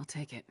I'll take it.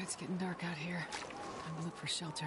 It's getting dark out here. Time to look for shelter.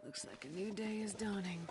Looks like a new day is dawning.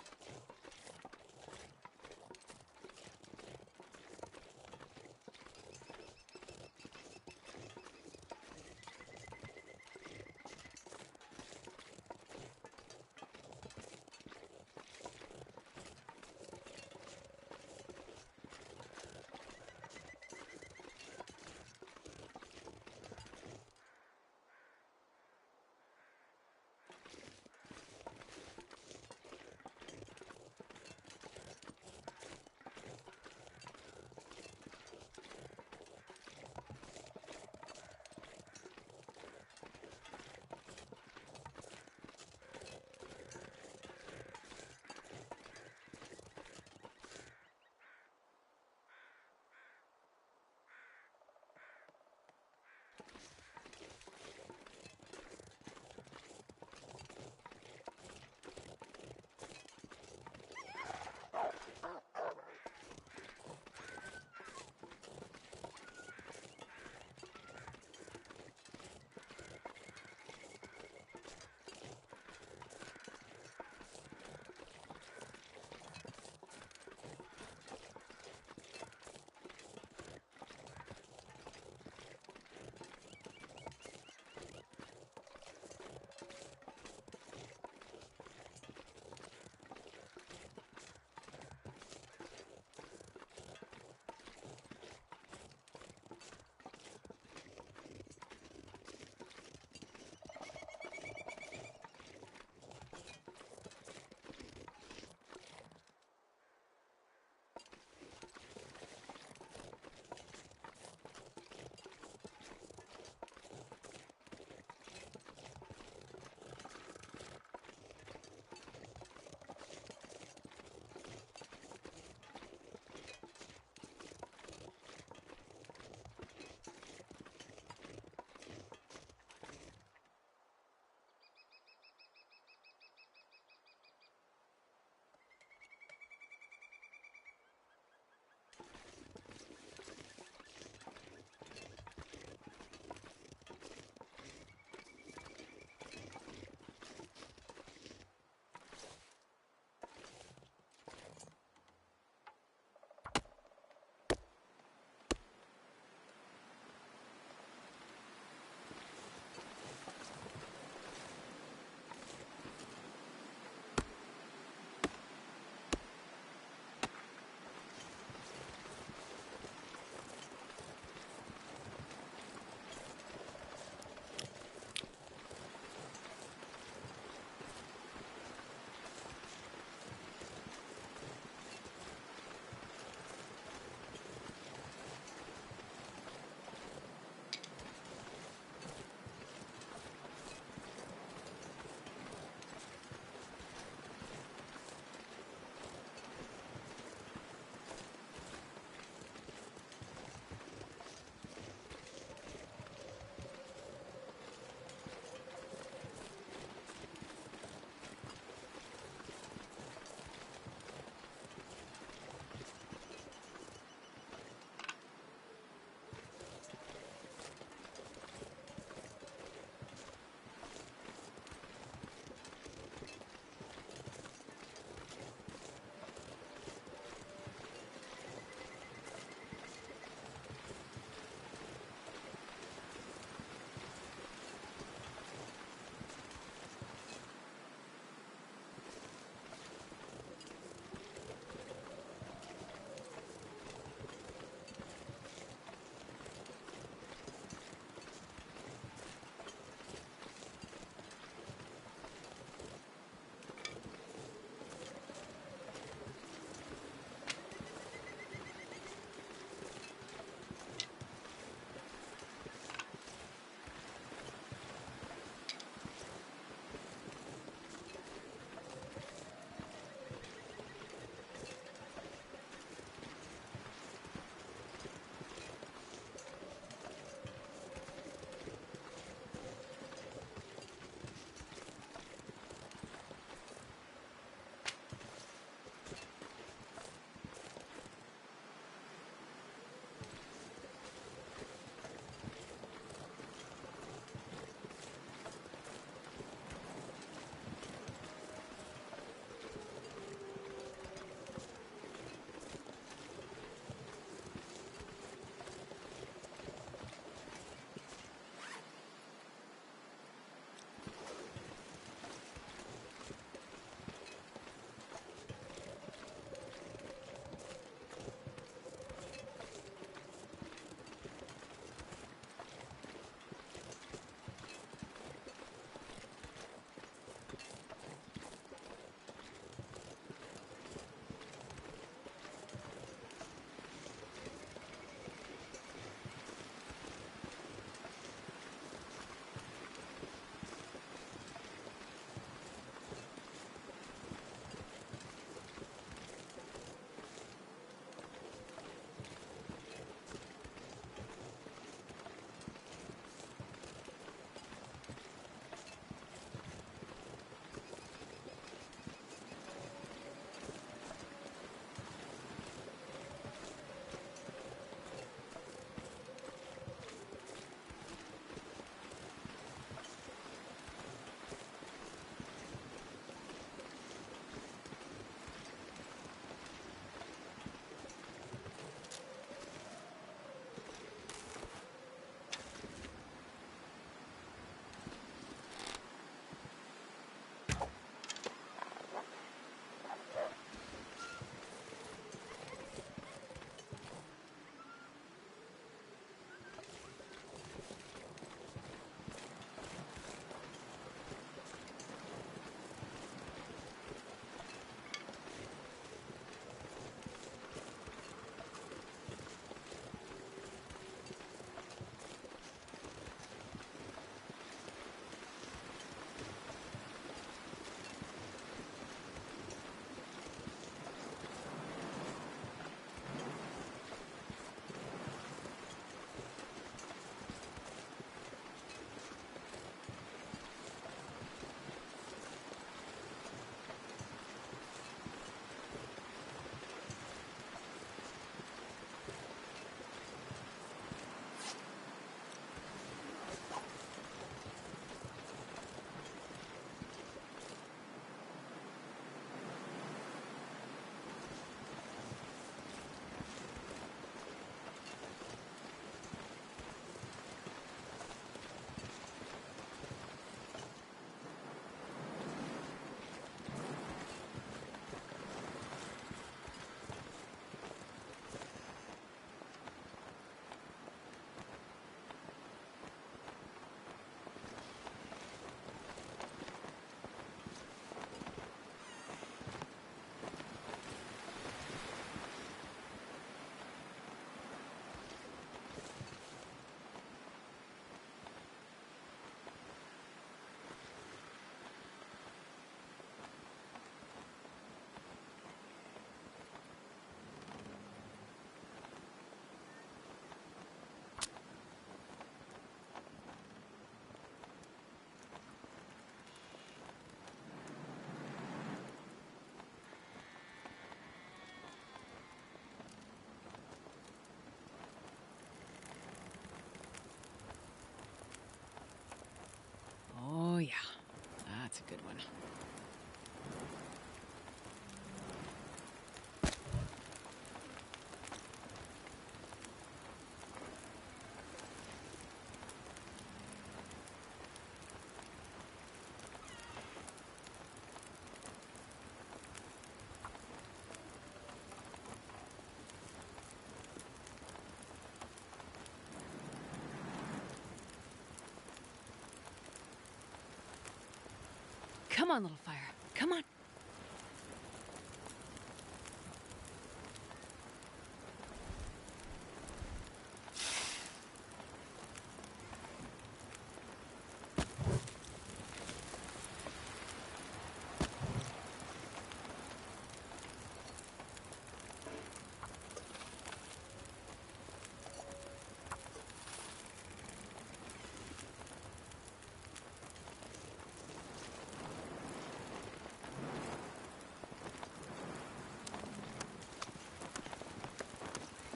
on, little fire. Come on.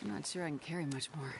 I'm not sure I can carry much more.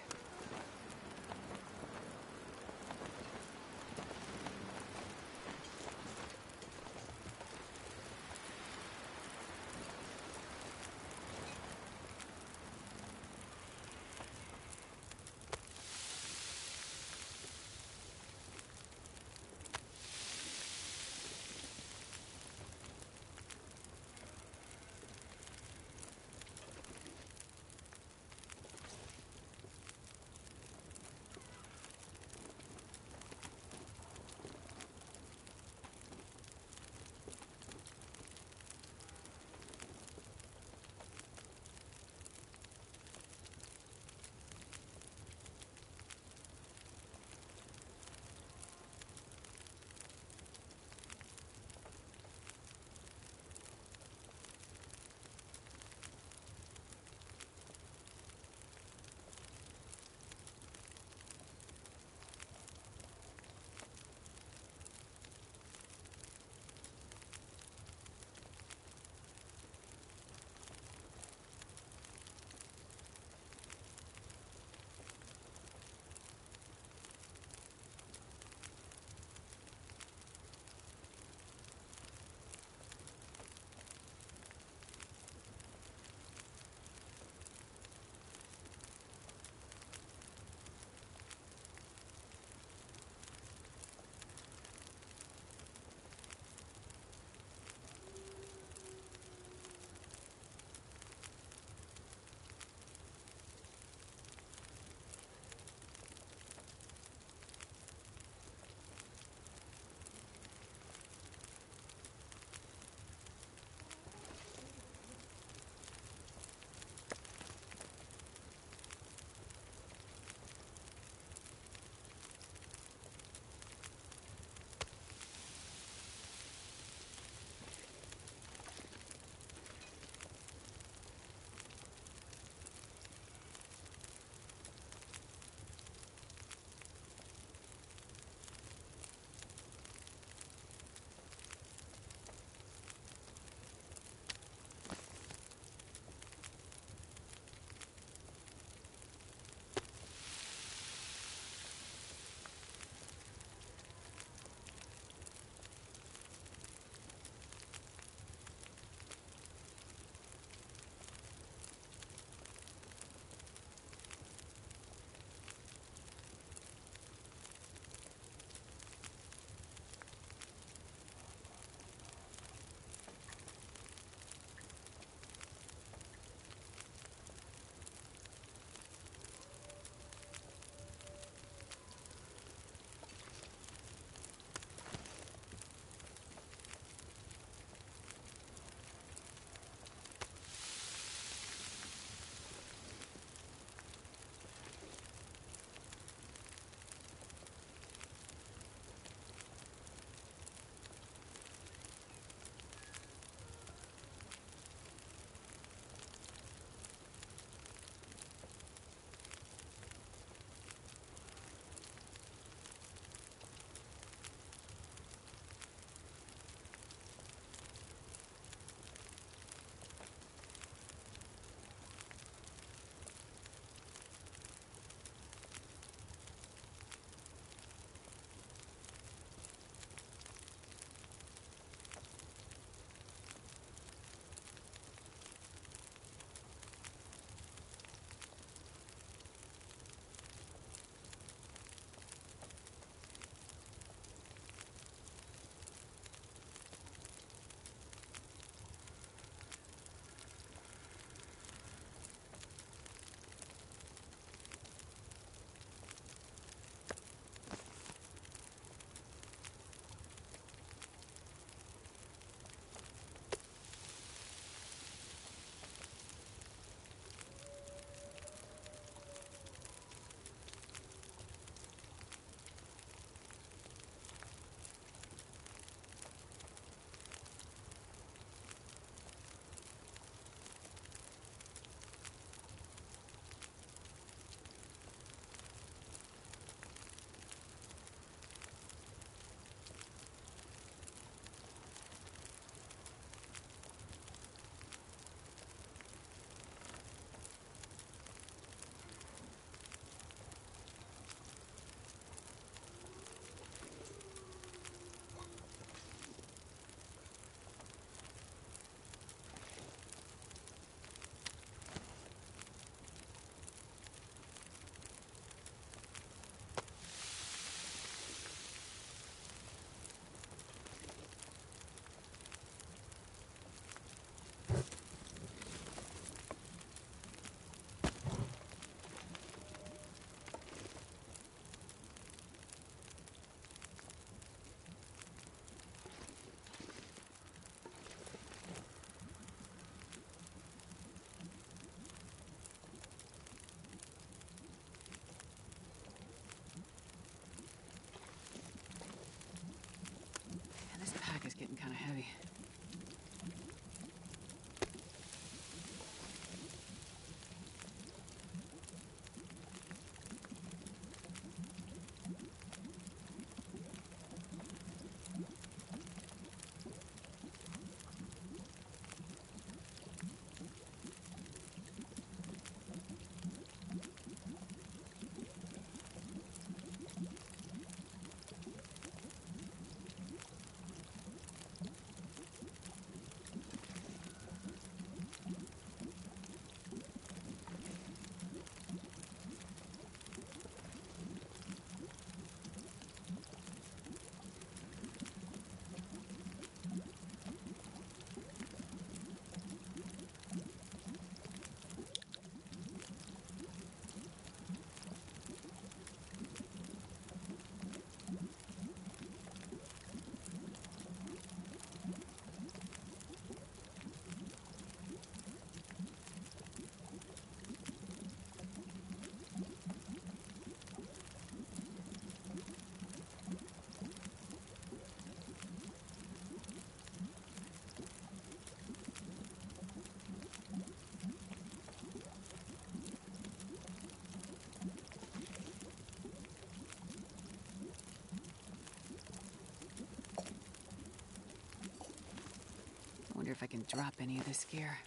Wonder if I can drop any of this gear.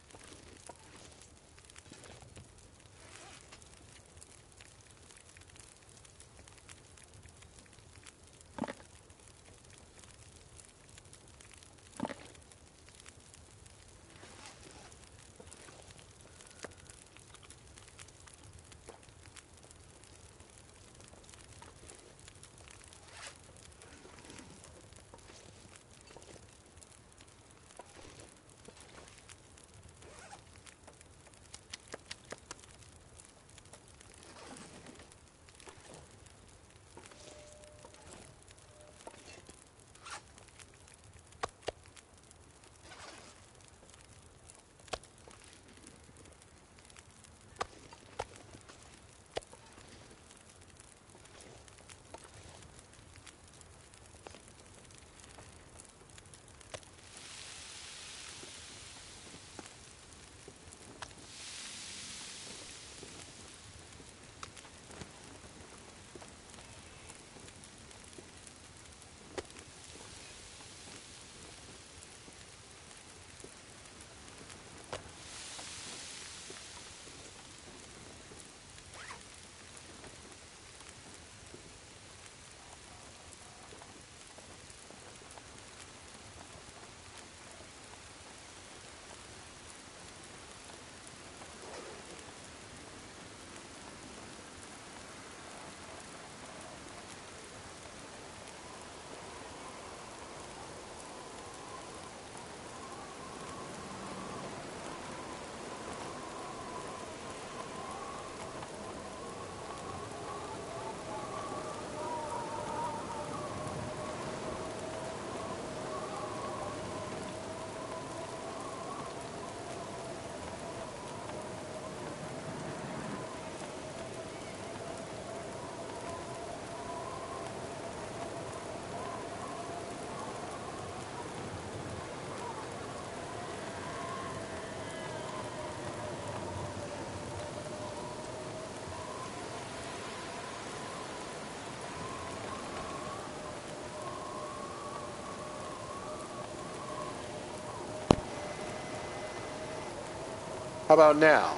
How about now?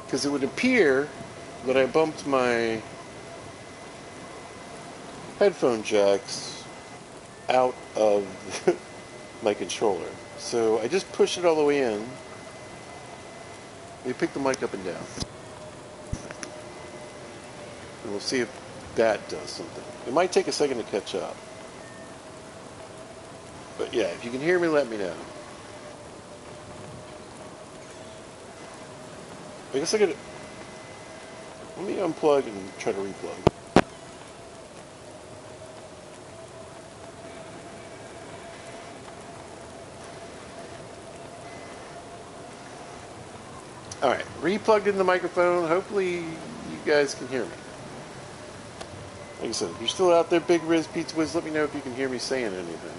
Because it would appear that I bumped my headphone jacks out of my controller. So I just pushed it all the way in. We pick the mic up and down. And we'll see if that does something. It might take a second to catch up. But yeah, if you can hear me, let me know. I guess I could... Let me unplug and try to replug. Alright, replugged in the microphone. Hopefully you guys can hear me. Like I said, if you're still out there, Big Riz Pizza Whiz, let me know if you can hear me saying anything.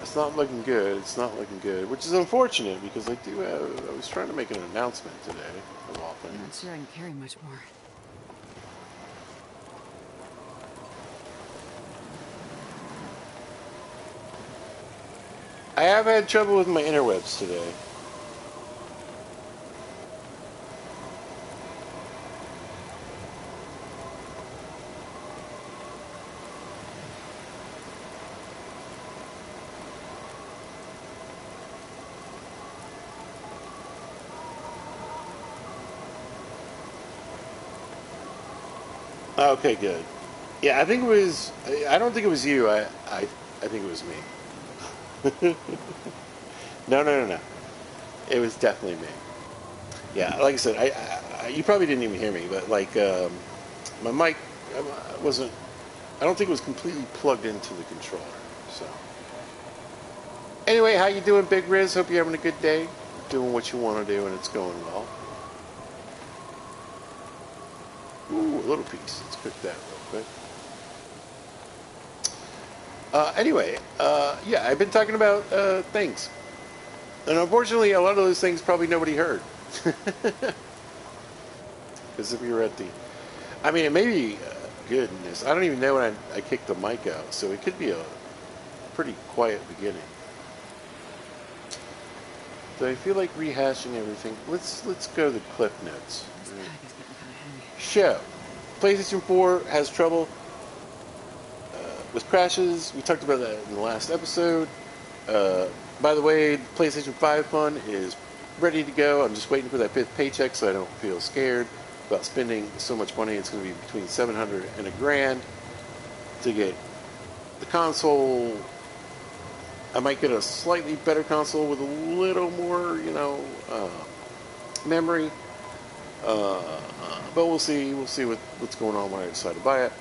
It's not looking good. It's not looking good, which is unfortunate because I was trying to make an announcement today, of all things. I'm not sure I can carry much more. I have had trouble with my interwebs today. Okay, good. Yeah, I think it was... I don't think it was you. I think it was me. No. It was definitely me. Yeah, like I said, you probably didn't even hear me, but like my mic wasn't... I don't think it was completely plugged into the controller. So anyway, how you doing, Big Riz? Hope you're having a good day. Doing what you want to do, and it's going well. Ooh, a little piece. Let's cook that real quick. Anyway, yeah, I've been talking about things. And unfortunately, a lot of those things probably nobody heard. Because if you were at the I mean, it may be, goodness, I don't even know when I kicked the mic out, so it could be a pretty quiet beginning. So I feel like rehashing everything. Let's go to the clip notes. This Right. pack is getting kind of heavy. Show. PlayStation 4 has trouble with crashes. We talked about that in the last episode. Uh, by the way, the PlayStation 5 fund is ready to go. I'm just waiting for that fifth paycheck so I don't feel scared about spending so much money. It's going to be between $700 and $1,000 to get the console. I might get a slightly better console with a little more, memory. But we'll see. We'll see what's going on when I decide to buy it.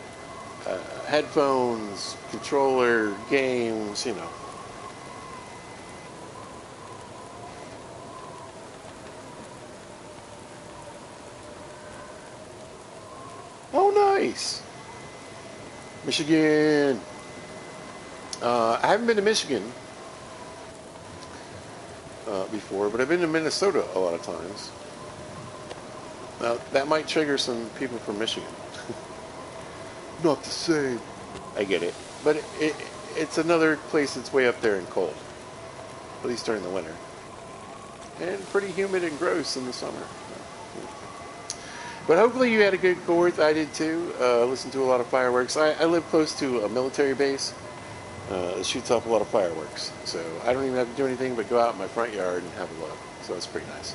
Headphones, controller, games, Oh, nice. Michigan. I haven't been to Michigan before, but I've been to Minnesota a lot of times. Now, that might trigger some people from Michigan. Not the same. I get it. But it's another place that's way up there and cold. At least during the winter. And pretty humid and gross in the summer. But hopefully you had a good 4th. I did too. Listened to a lot of fireworks. I live close to a military base. It shoots off a lot of fireworks. So I don't even have to do anything but go out in my front yard and have a look. So it's pretty nice.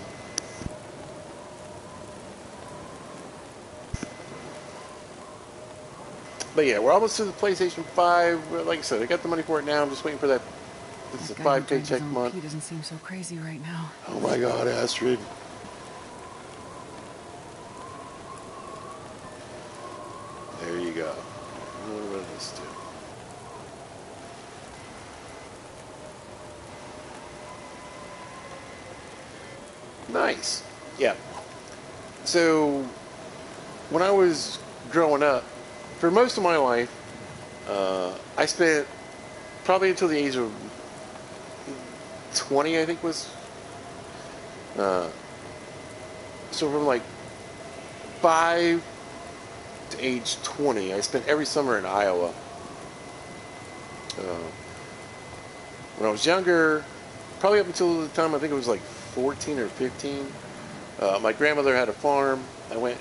But yeah, we're almost to the PlayStation 5. Like I said, I got the money for it now. I'm just waiting for that. This is a That guy who 5 drank his paycheck own month. pee doesn't seem so crazy right now. Oh my God, Astrid. There you go. What does this do? Nice. Yeah. So, when I was growing up, for most of my life, I spent probably until the age of 20, I think was. Uh, so from like 5 to age 20, I spent every summer in Iowa. Uh, when I was younger, probably up until the time I think it was like 14 or 15, my grandmother had a farm. I went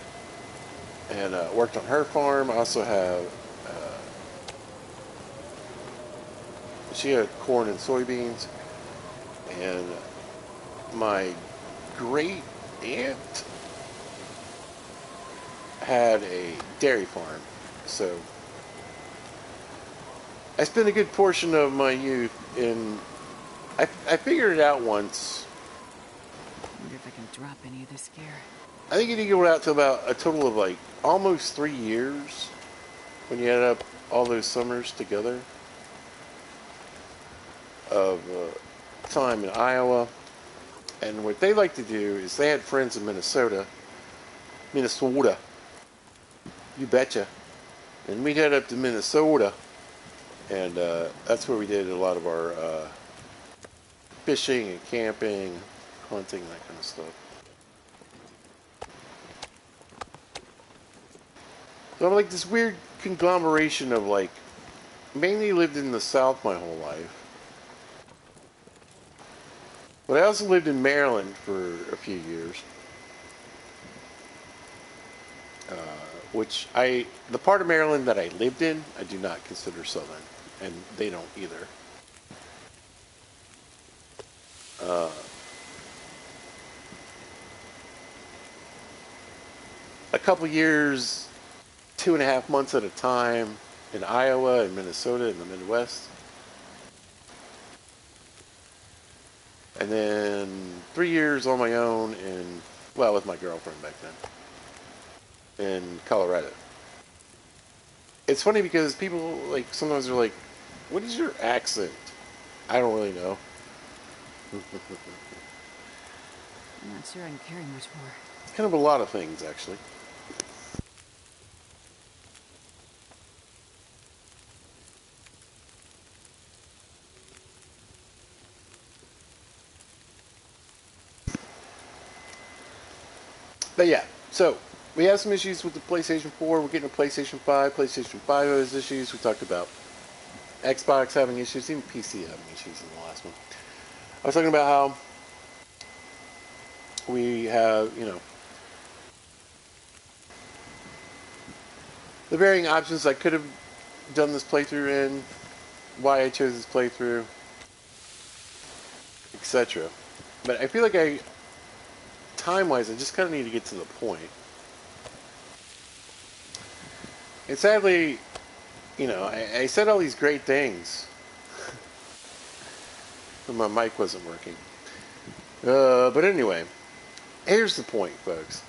and worked on her farm. I also have, she had corn and soybeans. And my great aunt had a dairy farm. So I spent a good portion of my youth in. I figured it out once. Wonder if I can drop any of this gear. I think you go out to about a total of like almost 3 years when you add up all those summers together of time in Iowa. And what they like to do is they had friends in Minnesota. You betcha. And we'd head up to Minnesota, and that's where we did a lot of our fishing and camping, hunting, that kind of stuff. So I'm like this weird conglomeration of like, mainly lived in the South my whole life. But I also lived in Maryland for a few years. The part of Maryland that I lived in, I do not consider Southern, and they don't either. A couple years, 2.5 months at a time in Iowa and Minnesota in the Midwest. And then 3 years on my own with my girlfriend back then, in Colorado. It's funny because people like sometimes are like, "What is your accent?" I don't really know. I'm not sure I can carry much more. Kind of a lot of things, actually. But yeah, so we have some issues with the PlayStation 4. We're getting a PlayStation 5. PlayStation 5 has issues. We talked about Xbox having issues, even PC having issues in the last one. I was talking about how we have, the varying options I could have done this playthrough in, why I chose this playthrough, etc. But I feel like time-wise, I just kind of need to get to the point. And sadly, I said all these great things, but my mic wasn't working. But anyway, here's the point, folks.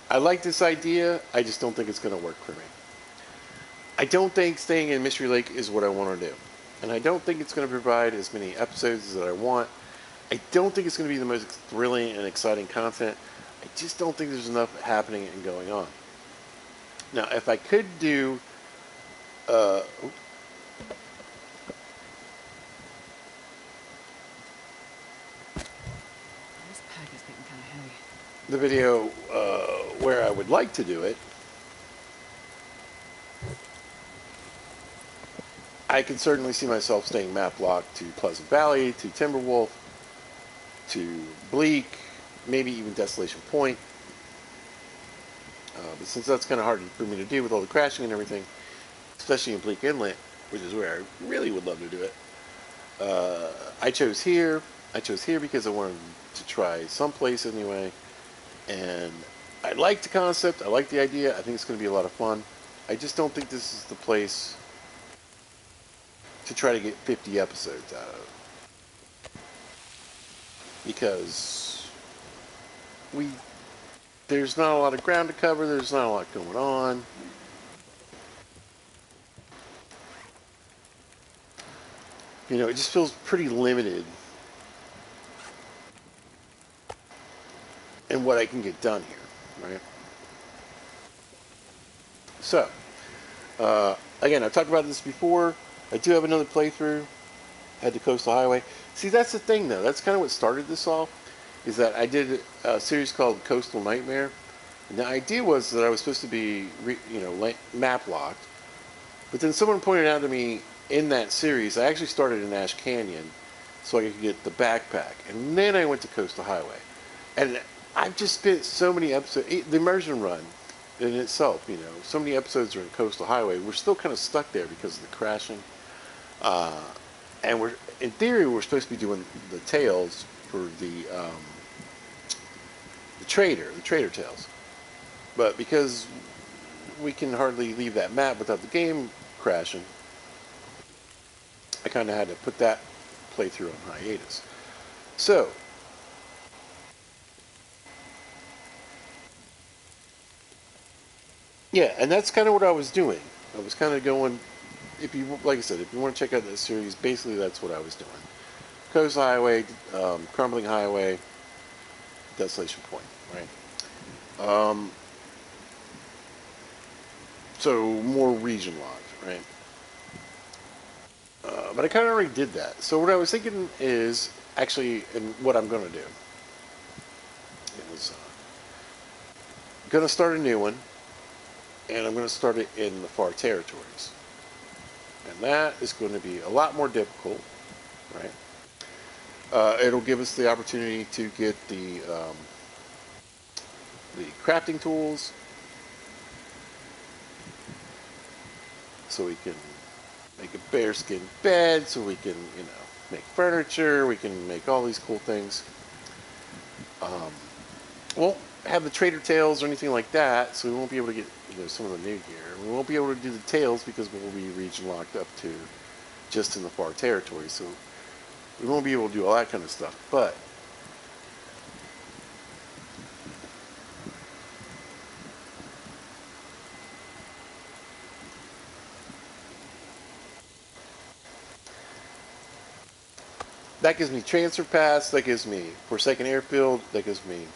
I like this idea, I just don't think it's going to work for me. I don't think staying in Mystery Lake is what I want to do. And I don't think it's going to provide as many episodes as I want. I don't think it's going to be the most thrilling and exciting content. I just don't think there's enough happening and going on. Now, if I could do... this pack is getting kind of heavy. the video where I would like to do it, I can certainly see myself staying map locked to Pleasant Valley, to Timberwolf, to Bleak, maybe even Desolation Point. But since that's kind of hard for me to do with all the crashing and everything, especially in Bleak Inlet, which is where I really would love to do it, I chose here. I chose here because I wanted to try someplace anyway. And I like the concept. I like the idea. I think it's going to be a lot of fun. I just don't think this is the place to try to get 50 episodes out of. Because there's not a lot of ground to cover. There's not a lot going on. It just feels pretty limited in what I can get done here, right? So, again, I've talked about this before. I do have another playthrough. Head to Coastal Highway. See, that's the thing, though. That's kind of what started this off, is that I did a series called Coastal Nightmare. And the idea was that I was supposed to be, map locked. But then someone pointed out to me in that series, I actually started in Ash Canyon so I could get the backpack. And then I went to Coastal Highway. And I've just spent so many episodes, the immersion run in itself, so many episodes are in Coastal Highway. We're still kind of stuck there because of the crashing. And in theory, we're supposed to be doing the tales for the trader tales. But because we can hardly leave that map without the game crashing, I kind of had to put that playthrough on hiatus. So, yeah, and that's kind of what I was doing. I was kind of going, like I said, if you want to check out this series, basically that's what I was doing. Coastal Highway, Crumbling Highway, Desolation Point, right? So more region locked, right? But I kind of already did that. So what I was thinking is, actually, and what I'm going to do, is going to start a new one, and I'm going to start it in the far territories. And that is going to be a lot more difficult, right? It'll give us the opportunity to get the crafting tools, so we can make a bearskin bed, so we can, make furniture, we can make all these cool things. Won't have the trader tails or anything like that, so we won't be able to get some of the new gear. We won't be able to do the tails because we'll be region locked up to just in the far territory, so we won't be able to do all that kind of stuff. But that gives me transfer pass, that gives me Forsaken Airfield, that gives me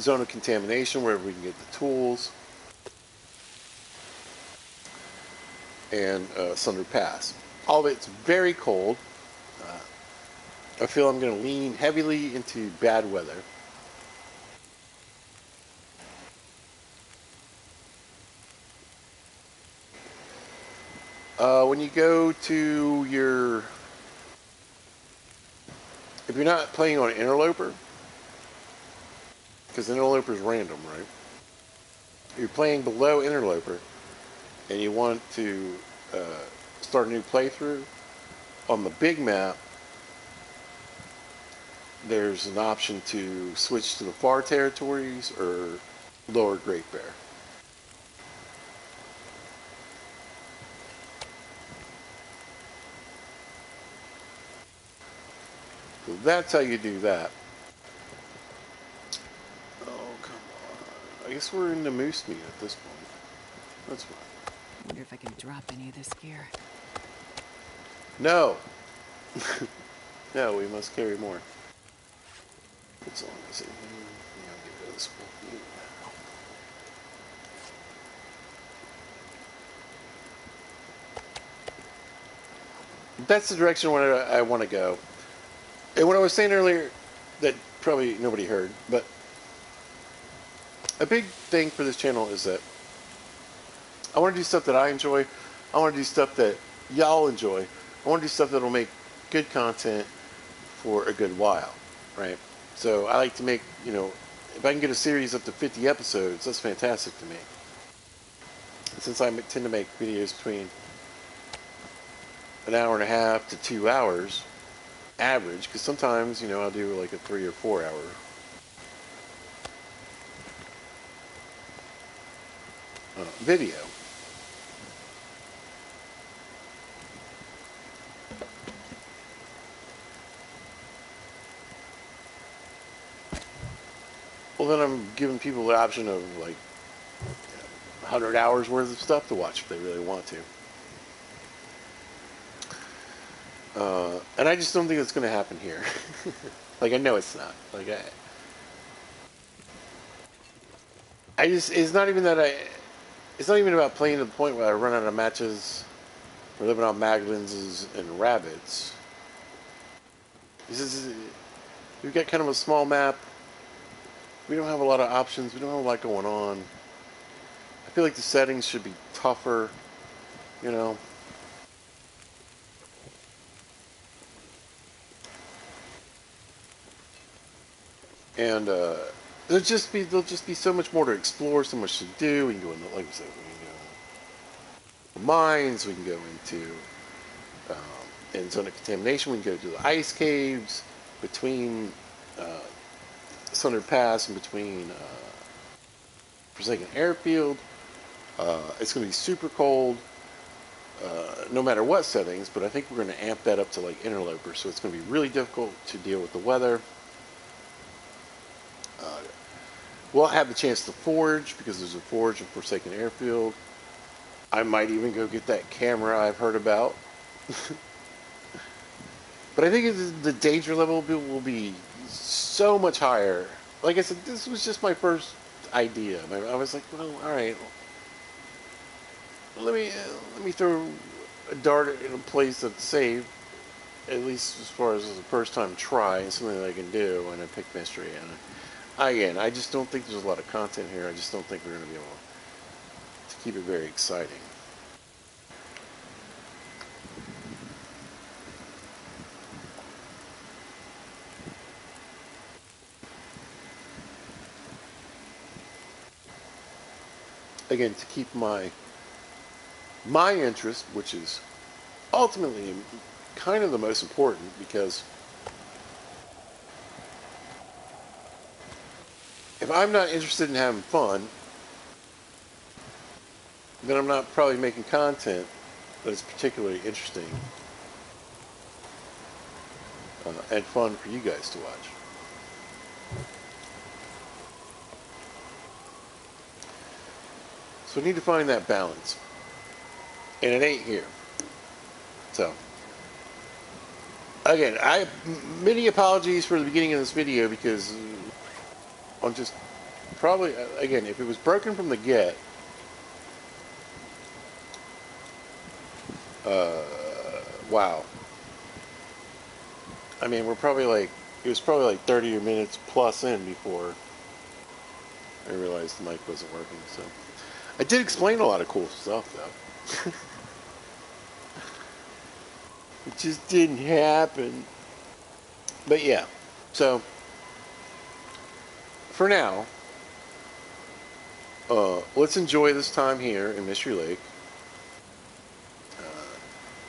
zone of contamination where we can get the tools, and Sunder Pass. All of it's very cold. I feel I'm going to lean heavily into bad weather. when you go to your, if you're not playing on Interloper, because Interloper is random, right? You're playing below Interloper, and you want to uh, start a new playthrough, on the big map, there's an option to switch to the far territories or lower Great Bear. So that's how you do that. Oh, come on. I guess we're in the moose meat at this point. That's fine. I wonder if I can drop any of this gear. No! No, we must carry more. What's on this? Yeah, I'll get rid of this one. That's the direction where I want to go. And what I was saying earlier, that probably nobody heard, but a big thing for this channel is that I want to do stuff that I enjoy. I want to do stuff that y'all enjoy. I want to do stuff that will make good content for a good while, right? So I like to make, if I can get a series up to 50 episodes, that's fantastic to me. Since I tend to make videos between an hour and a half to 2 hours average, because sometimes, I'll do like a 3 or 4 hour video. Well, then I'm giving people the option of like 100 hours worth of stuff to watch if they really want to. And I just don't think it's going to happen here. Like, I know it's not. Like, it's not even that it's not even about playing to the point where I run out of matches or living out maglins and rabbits. We've got kind of a small map. We don't have a lot of options. We don't have a lot going on. I feel like the settings should be tougher, you know. And there'll just be so much more to explore, so much to do. We can go into, like I said, we can go into the mines. We can go into in zone of contamination. We can go to the ice caves between Thunder Pass and between Forsaken Airfield. It's going to be super cold, no matter what settings. But I think we're going to amp that up to like Interloper, so it's going to be really difficult to deal with the weather. We'll have the chance to forge, because there's a forge in Forsaken Airfield. I might even go get that camera I've heard about. But I think the danger level will be so much higher. Like I said, this was just my first idea. I was like, well, all right. Let me throw a dart in a place that's safe, at least as far as a first time try, and something that I can do. And I picked mystery. And again, I just don't think there's a lot of content here. I just don't think we're going to be able to keep it very exciting. Again, to keep my interest, which is ultimately kind of the most important, because if I'm not interested in having fun, then I'm not probably making content that is particularly interesting and fun for you guys to watch. So we need to find that balance. And it ain't here. So, again, many apologies for the beginning of this video, because I'm just probably, again, if it was broken from the get, wow. I mean, it was probably like 30 minutes plus in before I realized the mic wasn't working. So I did explain a lot of cool stuff, though. It just didn't happen. But yeah, so for now, let's enjoy this time here in Mystery Lake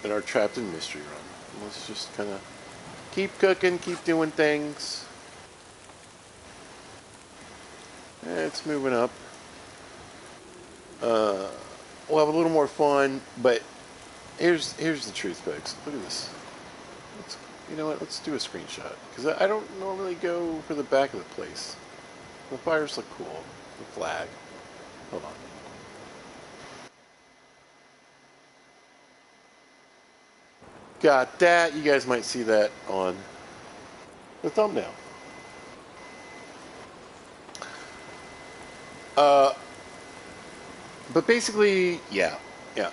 in our Trapped in Mystery run. Let's just kind of keep cooking, keep doing things. It's moving up. We'll have a little more fun, but here's the truth, folks. Look at this. You know what? Let's do a screenshot because I don't normally go for the back of the place. The fires look cool. The flag. Hold on. Got that. You guys might see that on the thumbnail. Uh, but basically, yeah, yeah.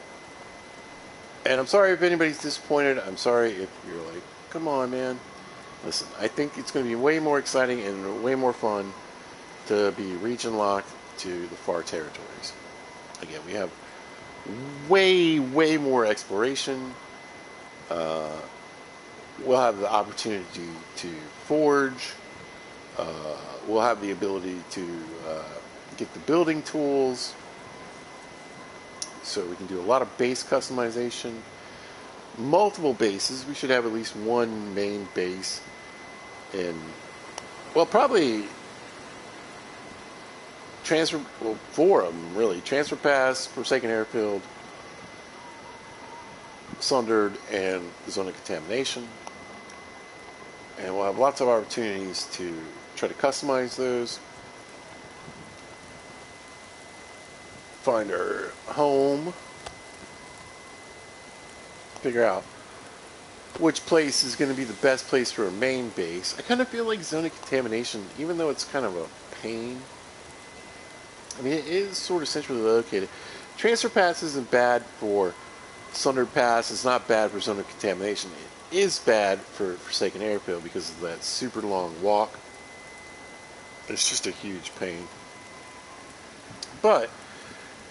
And I'm sorry if anybody's disappointed. I'm sorry if you're like, come on, man. Listen, I think it's going to be way more exciting and way more fun to be region locked to the far territories. Again, we have way more exploration. We'll have the opportunity to forge. We'll have the ability to get the building tools. So we can do a lot of base customization. Multiple bases. We should have at least one main base. And, well, probably four of them, really. Transfer Pass, Forsaken Airfield, Sundered, and Zone of Contamination. And we'll have lots of opportunities to try to customize those. Find our home. Figure out which place is going to be the best place for a main base. I kind of feel like Zone of Contamination, even though it's kind of a pain, I mean, it is sort of centrally located. Transfer Pass isn't bad for Sundered Pass. It's not bad for Zone of Contamination. It is bad for Forsaken Airfield because of that super long walk. It's just a huge pain. But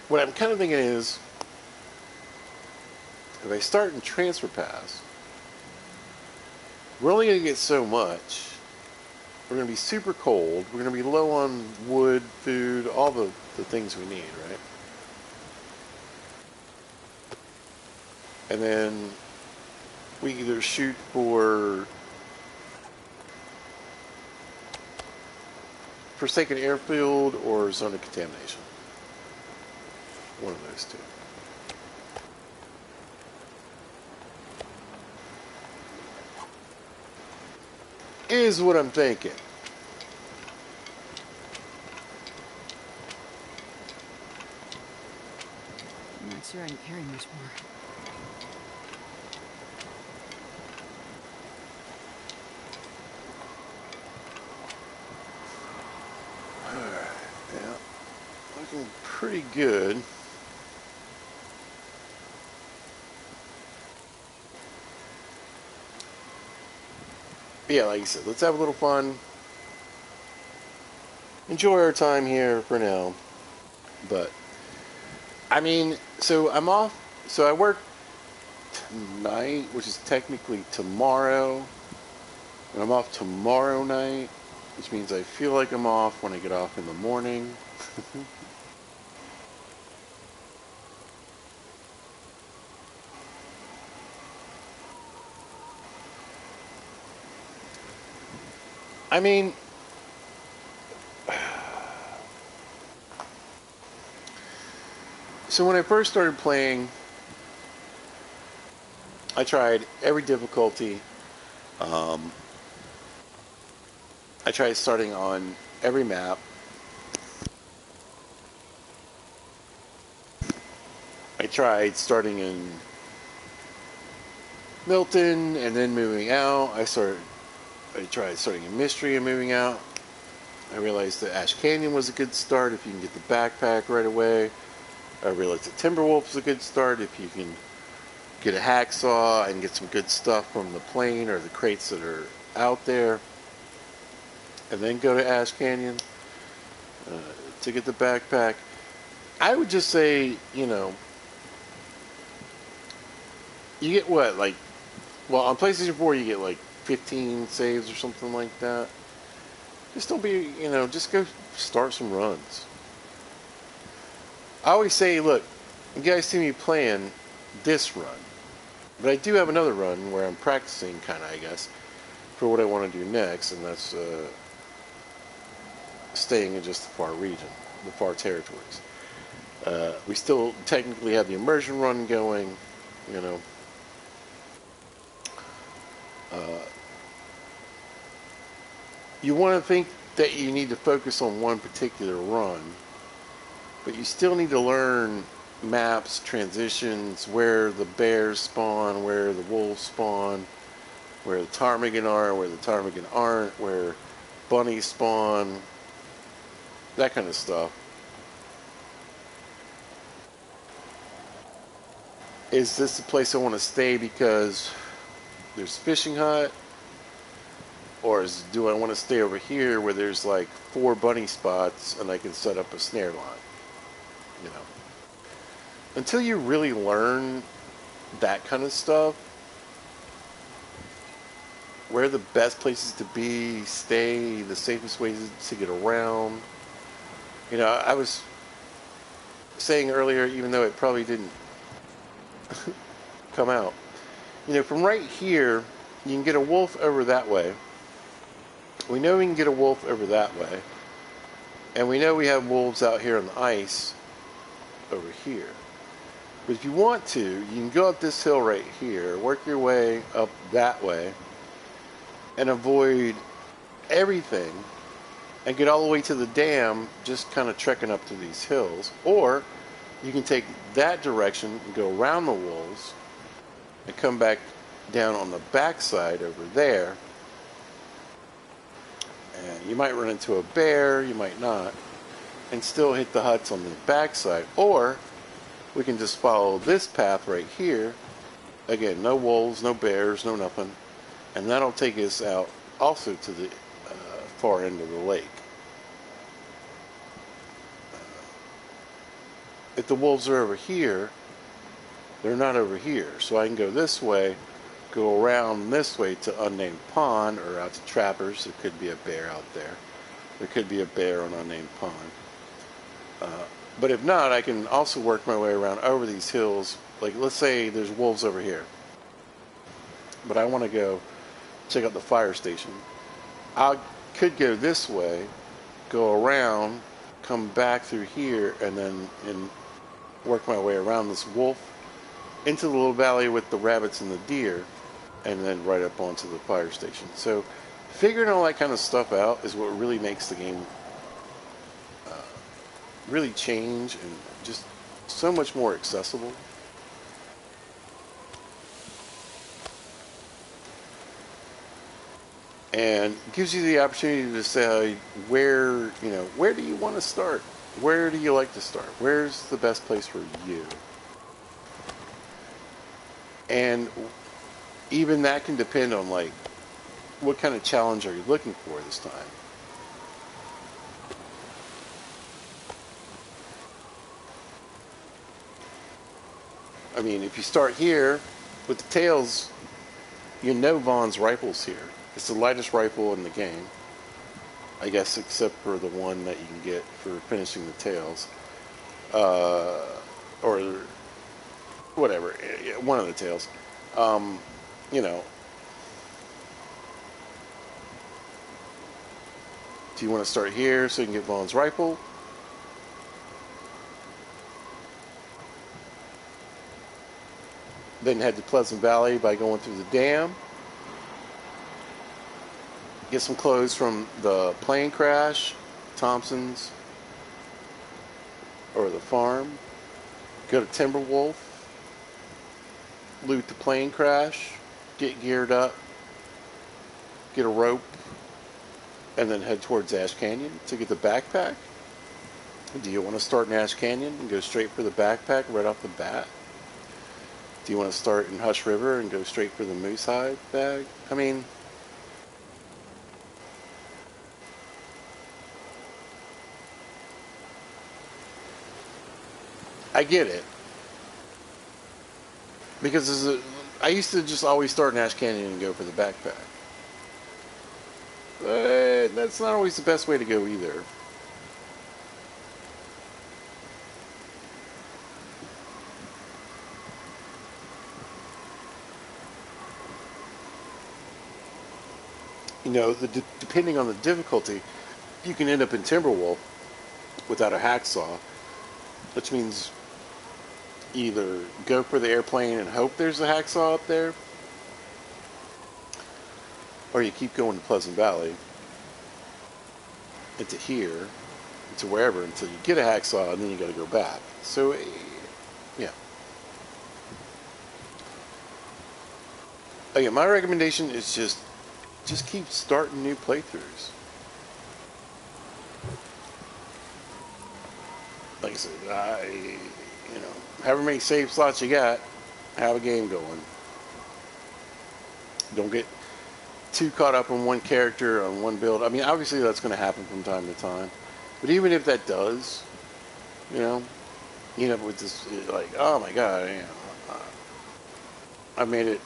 what I'm kind of thinking is, if I start in Transfer Pass, we're only going to get so much. We're going to be super cold. We're going to be low on wood, food, all the things we need, right? And then we either shoot for Forsaken Airfield or Zone of Contamination. One of those two. Is what I'm thinking. I'm not sure I can carry much more. Alright, yeah. Looking pretty good. But yeah, like I said, let's have a little fun. Enjoy our time here for now. But, I mean, so I'm off. So I work tonight, which is technically tomorrow. And I'm off tomorrow night, which means I feel like I'm off when I get off in the morning. I mean, so when I first started playing, I tried every difficulty. I tried starting on every map. I tried starting in Milton and then moving out. I tried starting in Mystery and moving out. I realized that Ash Canyon was a good start if you can get the backpack right away. I realized that Timberwolf is a good start if you can get a hacksaw and get some good stuff from the plane or the crates that are out there. And then go to Ash Canyon to get the backpack. I would just say, you know, you get what, like Well, on PlayStation 4, you get like 15 saves or something like that. Just don't be, just go start some runs. I always say, look, you guys see me playing this run, but I do have another run where I'm practicing, kind of, I guess, for what I want to do next, and that's staying in just the far region, the far territories. We still technically have the immersion run going, you know. Uh, you want to think that you need to focus on one particular run, but you still need to learn maps, transitions, where the bears spawn, where the wolves spawn, where the ptarmigan are, where the ptarmigan aren't, where bunnies spawn, that kind of stuff. Is this the place I want to stay because there's a fishing hut? Or do I want to stay over here where there's like 4 bunny spots and I can set up a snare line? You know, until you really learn that kind of stuff, where the best places to be, stay, the safest ways to get around. I was saying earlier, even though it probably didn't come out, from right here, you can get a wolf over that way. We know we can get a wolf over that way. And we know we have wolves out here on the ice over here. But if you want to, you can go up this hill right here, work your way up that way, and avoid everything and get all the way to the dam, just kind of trekking up to these hills. Or you can take that direction and go around the wolves and come back down on the backside over there. And you might run into a bear, you might not, and still hit the huts on the backside. Or we can just follow this path right here. Again, no wolves, no bears, no nothing. And that'll take us out also to the far end of the lake. If the wolves are over here, they're not over here. So I can go this way, go around this way to Unnamed Pond, or out to Trappers. There could be a bear out there. There could be a bear on Unnamed Pond. But if not, I can also work my way around over these hills. Like, let's say there's wolves over here, but I want to go check out the fire station. I could go this way, go around, come back through here, and then work my way around this wolf into the little valley with the rabbits and the deer, and then right up onto the fire station. So figuring all that kind of stuff out is what really makes the game really change and just so much more accessible. And gives you the opportunity to say where do you want to start? Where do you like to start? Where's the best place for you? And even that can depend on like what kind of challenge are you looking for this time. I mean, if you start here with the tails, Vaughn's rifle's here. It's the lightest rifle in the game, I guess, except for the one that you can get for finishing the tails, or whatever, one of the tails. You know, do you want to start here so you can get Vaughn's rifle? Then head to Pleasant Valley by going through the dam. Get some clothes from the plane crash, Thompson's, or the farm. Go to Timberwolf. Loot the plane crash. Get geared up. Get a rope. And then head towards Ash Canyon to get the backpack. Do you want to start in Ash Canyon and go straight for the backpack right off the bat? Do you want to start in Hush River and go straight for the moose hide bag? I mean, I get it. Because I used to just always start in Ash Canyon and go for the backpack. But that's not always the best way to go either. You know, depending on the difficulty, you can end up in Timberwolf without a hacksaw, which means either go for the airplane and hope there's a hacksaw up there, or you keep going to Pleasant Valley into here, into wherever, until you get a hacksaw, and then you got to go back. So, yeah. Again, my recommendation is just keep starting new playthroughs. Like I said, you know, however many save slots you got, have a game going. Don't get too caught up on one character, on one build. I mean, obviously that's going to happen from time to time. But even if that does, you know, you end up with this, like, oh my god, you know, I made it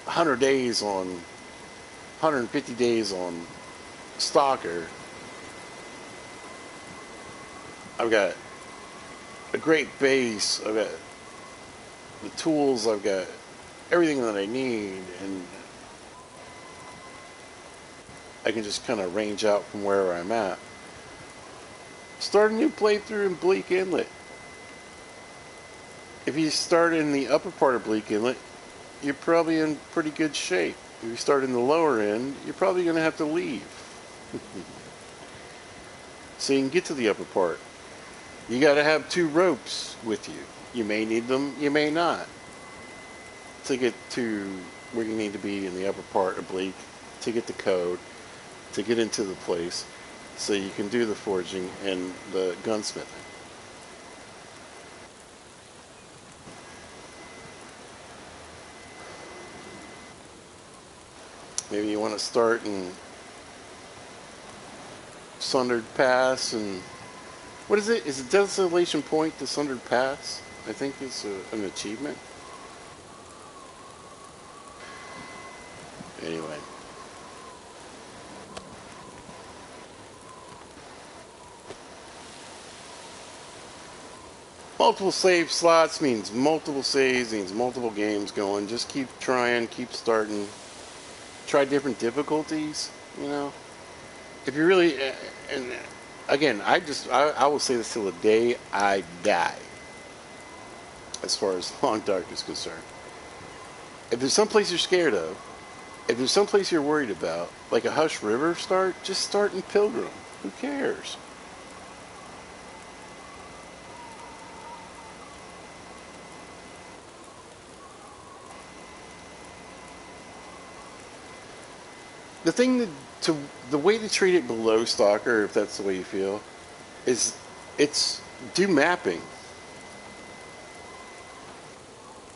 100 days on, 150 days on Stalker. I've got a great base, I've got the tools, I've got everything that I need, and I can just kind of range out from wherever I'm at. Start a new playthrough in Bleak Inlet. If you start in the upper part of Bleak Inlet, you're probably in pretty good shape. If you start in the lower end, you're probably going to have to leave. So you can get to the upper part. You got to have 2 ropes with you. You may need them, you may not, to get to where you need to be in the upper part of Bleak, to get the code, to get into the place, so you can do the forging and the gunsmithing. Maybe you want to start in Sundered Pass, and what is it? Is it Desolation Point to Sundered Pass? I think it's an achievement. Anyway. Multiple save slots means multiple saves, means multiple games going. Just keep trying, keep starting. Try different difficulties, you know. If you really, and again, I will say this till the day I die, as far as Long Dark is concerned. If there's someplace you're scared of, if there's someplace you're worried about, like a Hush River start, just start in Pilgrim. Who cares? The thing the way to treat it below Stalker, if that's the way you feel, is do mapping.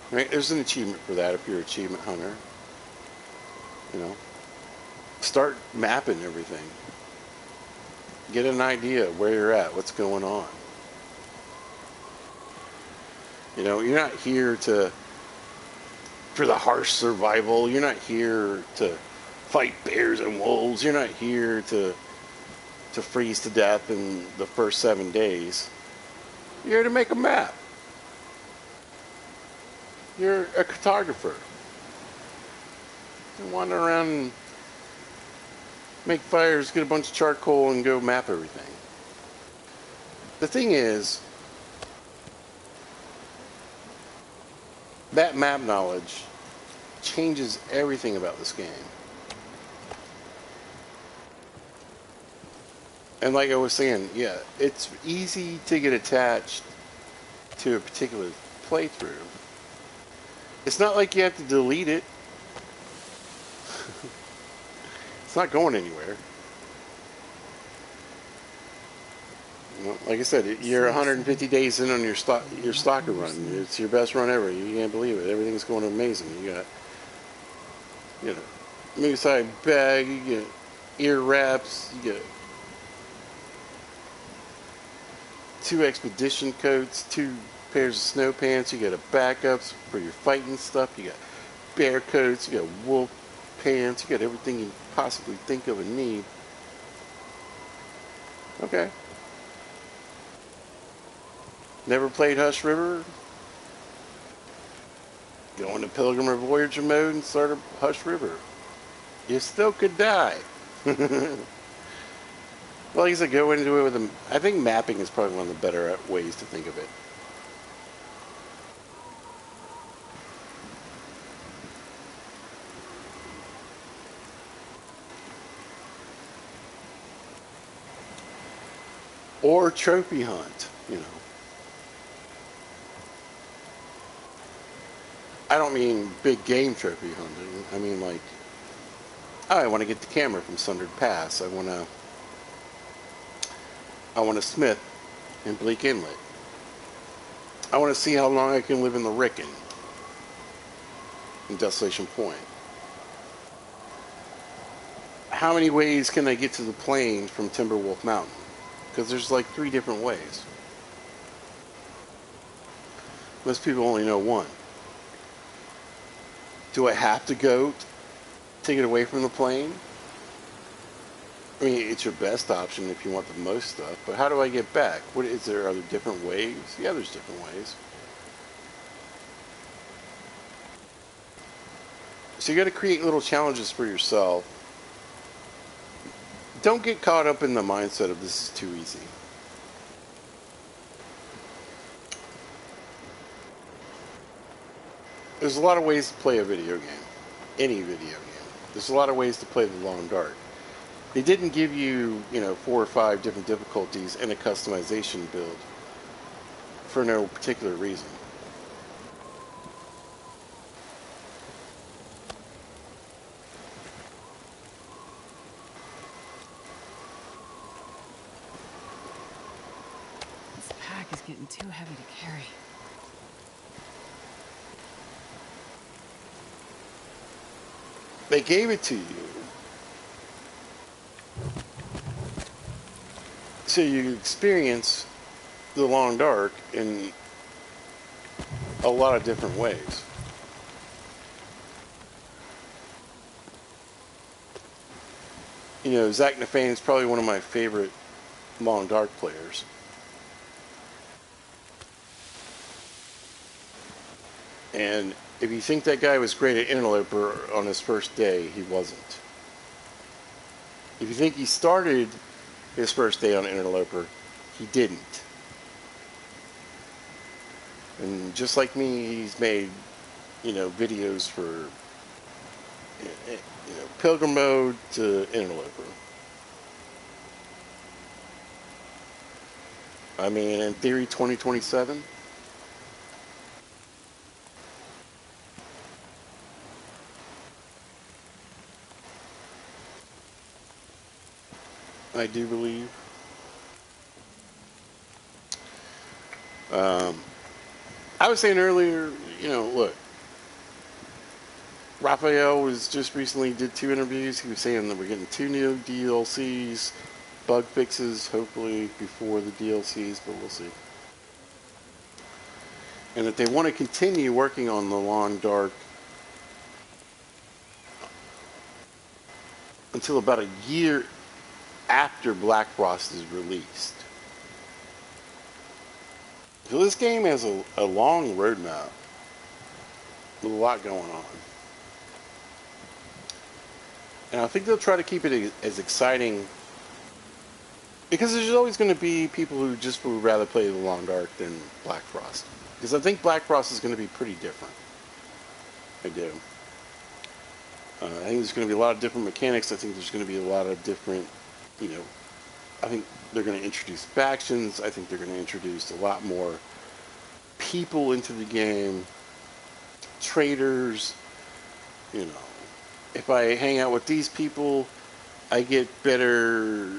Right? There's an achievement for that if you're an achievement hunter. You know, start mapping everything. Get an idea of where you're at, what's going on. You know, you're not here for the harsh survival. You're not here to fight bears and wolves. You're not here to freeze to death in the first 7 days. You're here to make a map. You're a cartographer. You wander around and make fires, get a bunch of charcoal, and go map everything. The thing is, that map knowledge changes everything about this game. And like I was saying, yeah, it's easy to get attached to a particular playthrough. It's not like you have to delete it. It's not going anywhere. You know, like I said, you're 150 days in on your Stalker run. It's your best run ever. You can't believe it. Everything's going amazing. You got, you know, moose-hide bag, you get ear wraps, you get 2 expedition coats, 2 pairs of snow pants. You got a backups for your fighting stuff. You got bear coats. You got wolf pants. You got everything you possibly think of and need. Okay. Never played Hush River? Go into Pilgrim or Voyager mode and start a Hush River. You still could die. Well, like I said, go into it with a... I think mapping is probably one of the better ways to think of it. Or trophy hunt, you know. I don't mean big game trophy hunting. I mean like, oh, I want to get the camera from Sundered Pass. I want to smith in Bleak Inlet. I want to see how long I can live in the Ricken in Desolation Point. How many ways can I get to the plains from Timberwolf Mountain? Because there's like 3 different ways. Most people only know one. Do I have to go to get away from the plane? I mean, it's your best option if you want the most stuff, but how do I get back? What is there? Are there different ways? Yeah, there's different ways. So you got to create little challenges for yourself. Don't get caught up in the mindset of this is too easy. There's a lot of ways to play a video game. Any video game. There's a lot of ways to play the Long Dark. They didn't give you, 4 or 5 different difficulties and a customization build for no particular reason. This pack is getting too heavy to carry. They gave it to you so you experience the Long Dark in a lot of different ways. Zach Nafane is probably one of my favorite Long Dark players. And if you think that guy was great at Interloper on his first day, he wasn't. If you think he started his first day on Interloper, he didn't. And just like me, he's made, videos for, Pilgrim Mode to Interloper. I mean, in theory, 2027. I do believe. I was saying earlier, look, Raphael was just recently did 2 interviews. He was saying that we're getting 2 new DLCs, bug fixes, hopefully before the DLCs, but we'll see. And that they want to continue working on the Long Dark until about a year after Black Frost is released. So this game has a long roadmap with a lot going on. And I think they'll try to keep it as exciting, because there's always going to be people who just would rather play the Long Dark than Black Frost. Because I think Black Frost is going to be pretty different. I do. I think there's going to be a lot of different mechanics. I think there's going to be a lot of different, I think they're going to introduce factions. I think they're going to introduce a lot more people into the game. Traders, If I hang out with these people, I get better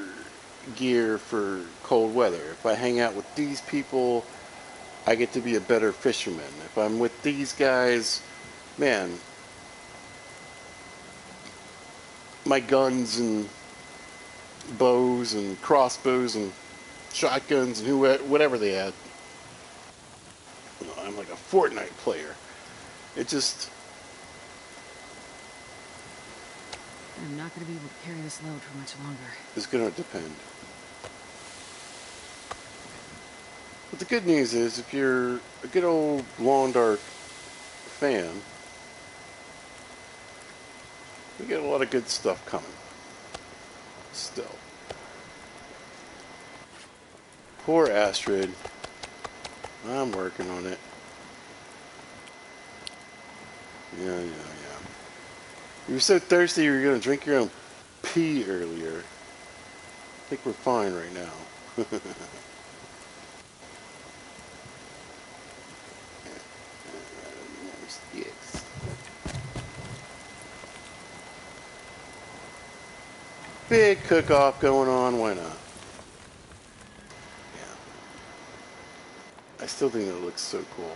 gear for cold weather. If I hang out with these people, I get to be a better fisherman. If I'm with these guys, man, my guns and bows and crossbows and shotguns and whatever they had, I'm like a Fortnite player. It just... I'm not going to be able to carry this load for much longer. It's going to depend. But the good news is, if you're a good old Lawn Dart fan, we get a lot of good stuff coming. Still. Poor Astrid. I'm working on it. Yeah. You were so thirsty you were going to drink your own pee earlier. I think we're fine right now. Yes. Big cook-off going on, why not? Yeah. I still think that looks so cool.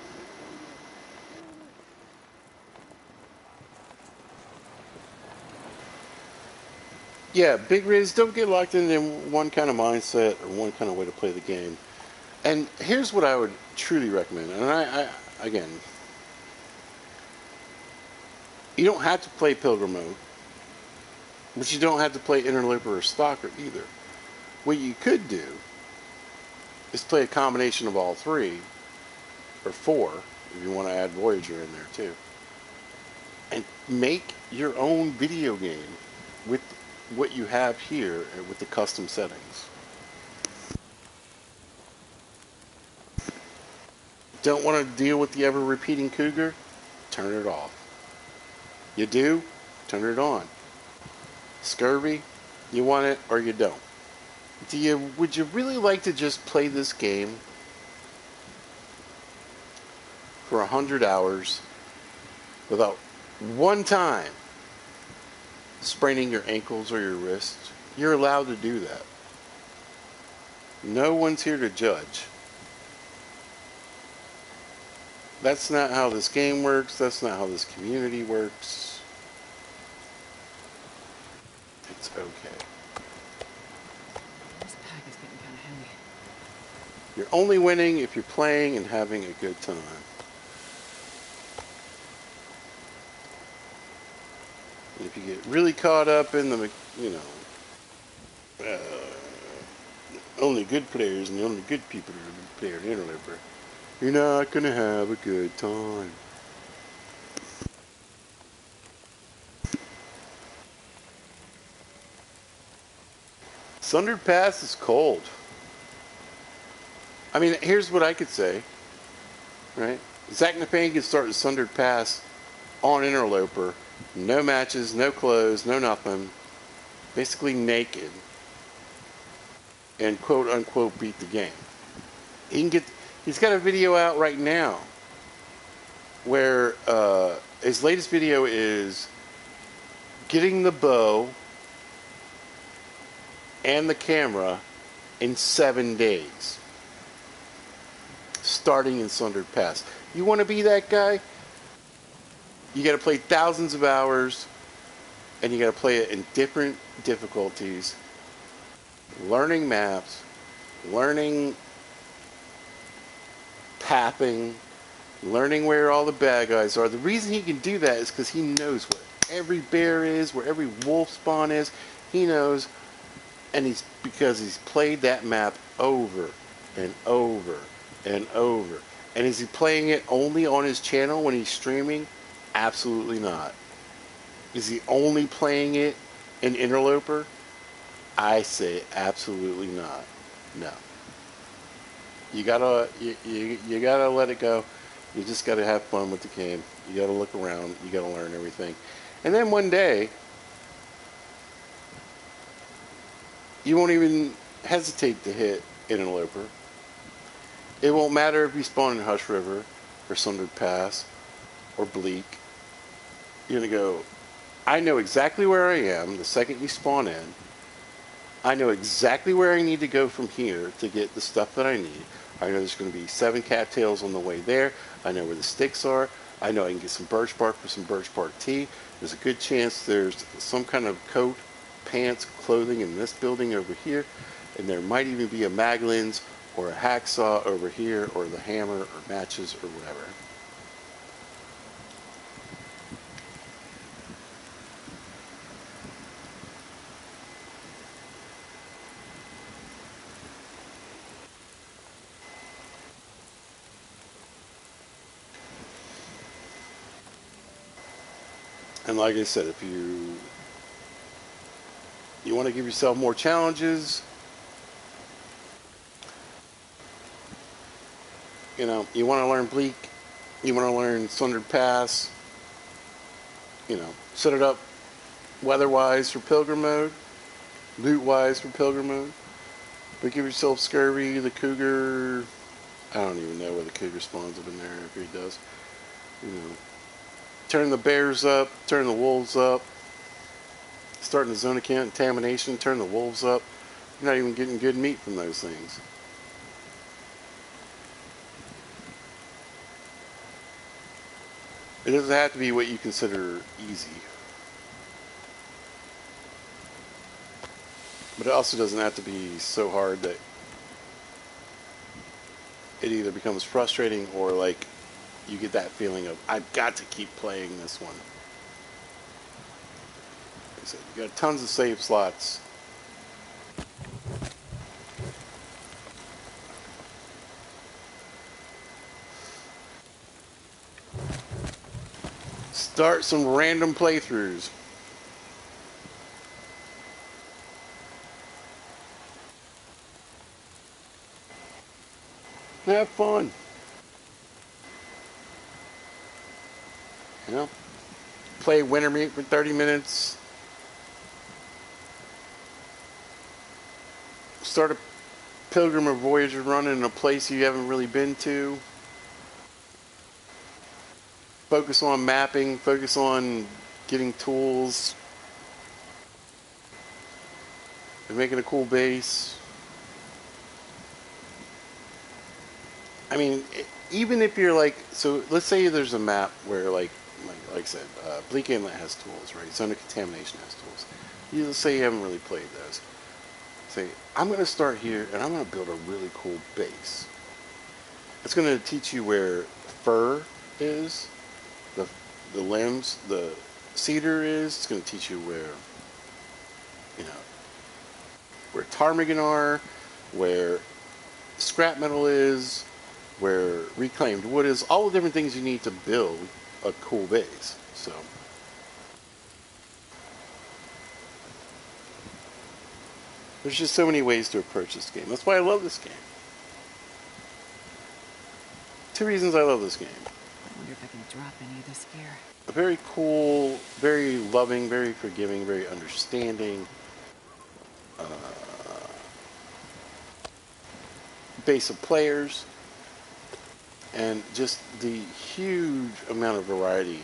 Yeah, Big Riz, don't get locked into one kind of mindset or one kind of way to play the game. And here's what I would truly recommend. And I again, you don't have to play Pilgrim Mode, but you don't have to play Interloper or Stalker either. What you could do is play a combination of all three, or four, if you want to add Voyager in there too, and make your own video game with what you have here with the custom settings. Don't want to deal with the ever-repeating cougar? Turn it off. You do? Turn it on. Scurvy? You want it or you don't. Would you really like to just play this game for 100 hours without one time spraining your ankles or your wrists? You're allowed to do that. No one's here to judge. That's not how this game works. That's not how this community works. It's okay. This pack is getting kind of heavy. You're only winning if you're playing and having a good time. And if you get really caught up in the, only good players and the only good people are playing Interloper, you're not going to have a good time. Sundered Pass is cold. I mean, here's what I could say, right? Zach Napain could start Sundered Pass on Interloper, no matches, no clothes, no nothing, basically naked, and quote unquote beat the game. He's got a video out right now where his latest video is getting the bow and the camera in 7 days, starting in Sundered Pass. You want to be that guy? You got to play thousands of hours, and you got to play it in different difficulties, learning maps, learning pathing, learning where all the bad guys are. The reason he can do that is because he knows where every bear is, where every wolf spawn is. He knows, and because he's played that map over and over and over. And is he playing it only on his channel when he's streaming? Absolutely not. Is he only playing it in Interloper? I say absolutely not. No. You gotta you gotta let it go. You just gotta have fun with the game. You gotta look around. You gotta learn everything. And then one day, you won't even hesitate to hit Interloper. It won't matter if you spawn in Hush River or Sundered Pass or Bleak. You're going to go, I know exactly where I am the second you spawn in. I know exactly where I need to go from here to get the stuff that I need. I know there's going to be 7 cattails on the way there. I know where the sticks are. I know I can get some birch bark for some birch bark tea. There's a good chance there's some kind of coat, pants, clothing in this building over here. And there might even be a Maglins or a hacksaw over here, or the hammer, or matches, or whatever. And like I said, if you want to give yourself more challenges, you want to learn Bleak, you want to learn Sundered Pass, set it up weather-wise for Pilgrim mode, loot-wise for Pilgrim mode. But give yourself Scurvy, the Cougar. I don't even know where the Cougar spawns up in there, if he does. You know, turn the bears up, turn the wolves up. Starting the zone of contamination, turn the wolves up. You're not even getting good meat from those things. It doesn't have to be what you consider easy. But it also doesn't have to be so hard that it either becomes frustrating or like you get that feeling of, I've got to keep playing this one. Like I said, you got tons of save slots. Start some random playthroughs. Have fun. You know? Play Wintermeat for 30 minutes. Start a Pilgrim or Voyager run in a place you haven't really been to. Focus on mapping, focus on getting tools, and making a cool base. I mean, even if you're like, so let's say there's a map where like I said, Bleak Inlet has tools, right? Zone of Contamination has tools. Let's say you haven't really played those. Say, I'm going to start here and I'm going to build a really cool base. It's going to teach you where fir is, the limbs, the cedar is. It's going to teach you you know, where ptarmigan are, where scrap metal is, where reclaimed wood is, all the different things you need to build a cool base. So there's just so many ways to approach this game. That's why I love this game. Two reasons I love this game. I wonder if I can drop any of this gear. A very cool, very loving, very forgiving, very understanding base of players, and just the huge amount of variety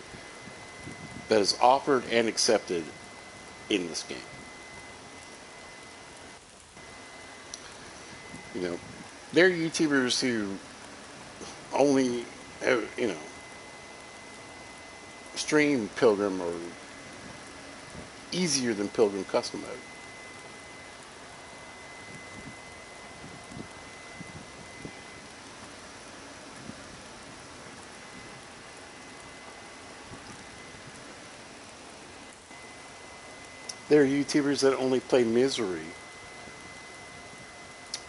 that is offered and accepted in this game. There are YouTubers who only, stream Pilgrim or easier than Pilgrim custom mode. There are YouTubers that only play Misery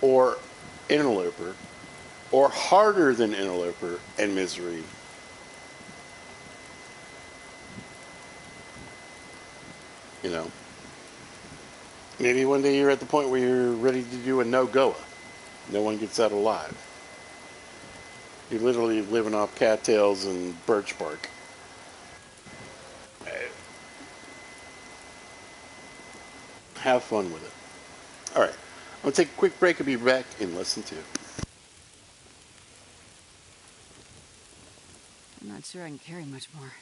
or Interloper or harder than Interloper and Misery. Maybe one day you're at the point where you're ready to do a no-goa. No one gets out alive. You're literally living off cattails and birch bark. Have fun with it. All right. I'm going to take a quick break and be back in less than 2. I'm not sure I can carry much more.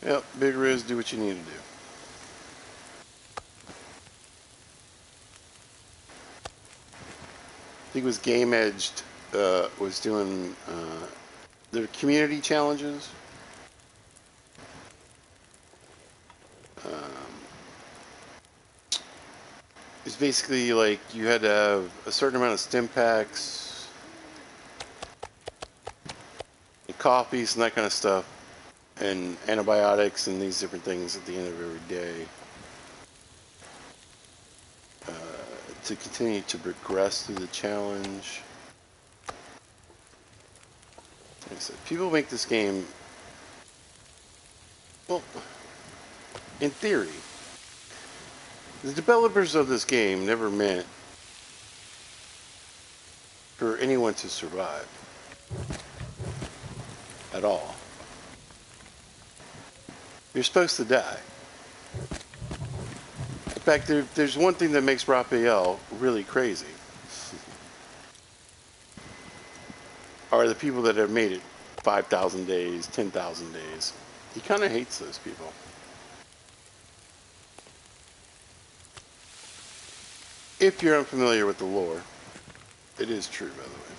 Yep, Big Riz, do what you need to do. I think it was Game Edged was doing their community challenges. It's basically like you had to have a certain amount of stim packs, and coffees, and that kind of stuff, and antibiotics and these different things at the end of every day to continue to progress through the challenge. Like I said, people make this game, well, in theory, the developers of this game never meant for anyone to survive at all. You're supposed to die. In fact, there's one thing that makes Raphael really crazy. Are the people that have made it 5,000 days, 10,000 days. He kind of hates those people. If you're unfamiliar with the lore, it is true, by the way.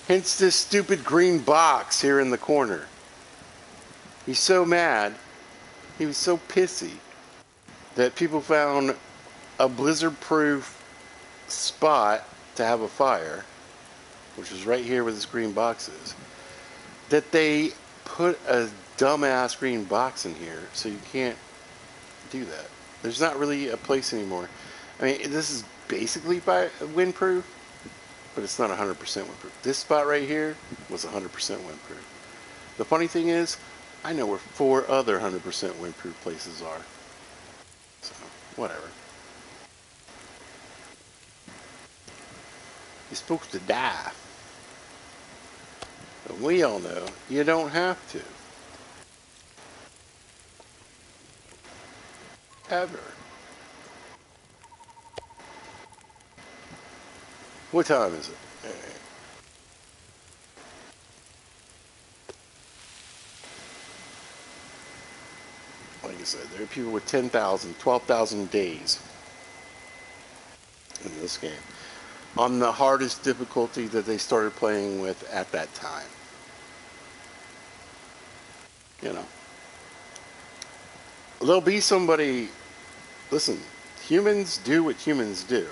Hence this stupid green box here in the corner. He's so mad, he was so pissy, that people found a blizzard-proof spot to have a fire, which is right here where this green box is, that they put a dumbass green box in here, so you can't do that. There's not really a place anymore. I mean, this is basically windproof, but it's not 100% windproof. This spot right here was 100% windproof. The funny thing is, I know where 4 other 100% windproof places are. So, whatever. You're supposed to die. But we all know you don't have to. Ever. What time is it? Like I said, there are people with 10,000, 12,000 days in this game on the hardest difficulty that they started playing with at that time. You know. There'll be somebody, listen, humans do what humans do.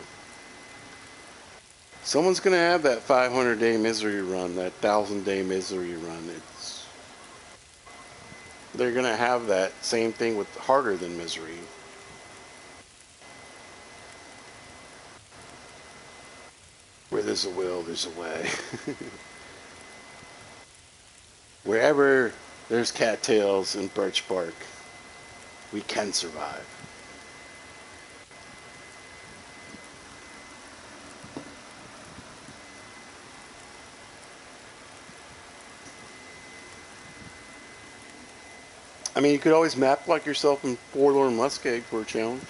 Someone's going to have that 500-day misery run, that 1,000-day misery run. They're going to have that same thing with harder than misery. Where there's a will, there's a way. Wherever there's cattails and birch bark, we can survive. I mean, you could always map like yourself in Forlorn Muskeg for a challenge.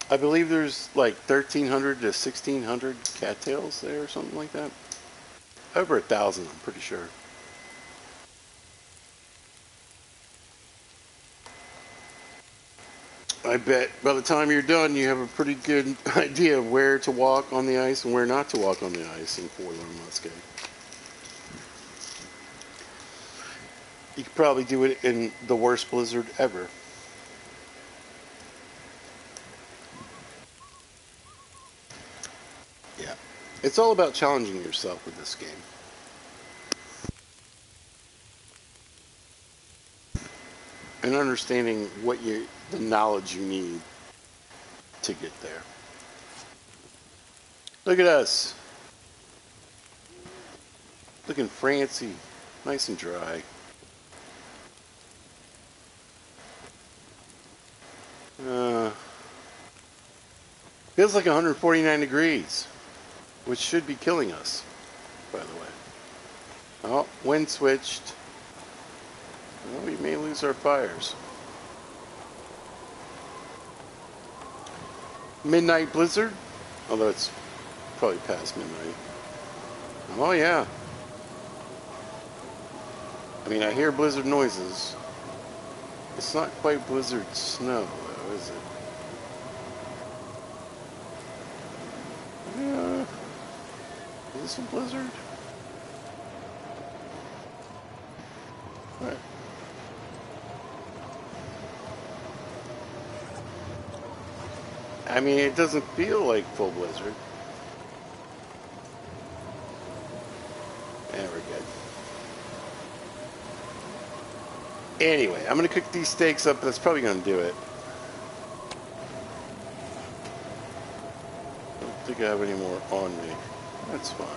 I believe there's like 1,300 to 1,600 cattails there or something like that. Over 1,000, I'm pretty sure. I bet by the time you're done, you have a pretty good idea of where to walk on the ice and where not to walk on the ice in Forlorn Muskeg. You could probably do it in the worst blizzard ever. Yeah. It's all about challenging yourself with this game. And understanding what the knowledge you need to get there. Look at us. Looking fancy. Nice and dry. Feels like 149 degrees, which should be killing us, by the way. Oh, wind switched. Well, we may lose our fires. Midnight blizzard, although it's probably past midnight. Oh yeah. I mean, I hear blizzard noises. It's not quite blizzard snow, though, is it? Is this a blizzard? Right. I mean, it doesn't feel like full blizzard. Yeah, we're good. Anyway, I'm going to cook these steaks up. That's probably going to do it. I don't think I have any more on me. That's fine.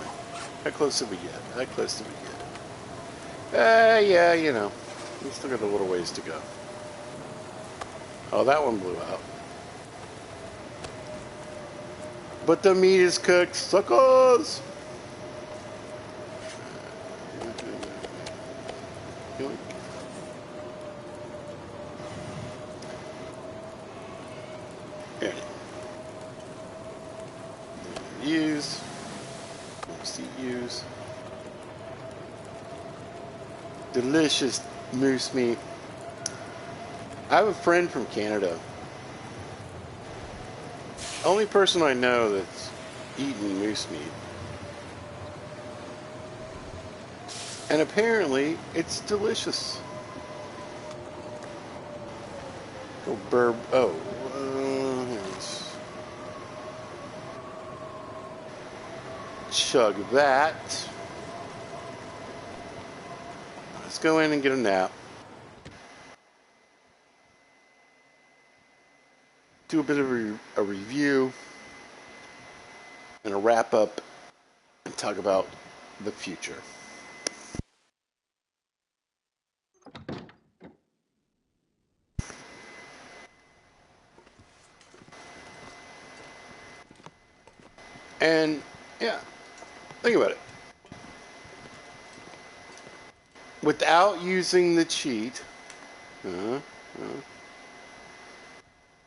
How close did we get? How close did we get? Yeah, you know. We still got a little ways to go. Oh, that one blew out. But the meat is cooked. Suckers! There use. Use. Delicious moose meat. I have a friend from Canada. Only person I know that's eaten moose meat. And apparently, it's delicious. Go burb. Oh, let's chug that. Let's go in and get a nap. Do a bit of a review and a wrap up and talk about the future. And yeah, think about it. Without using the cheat, you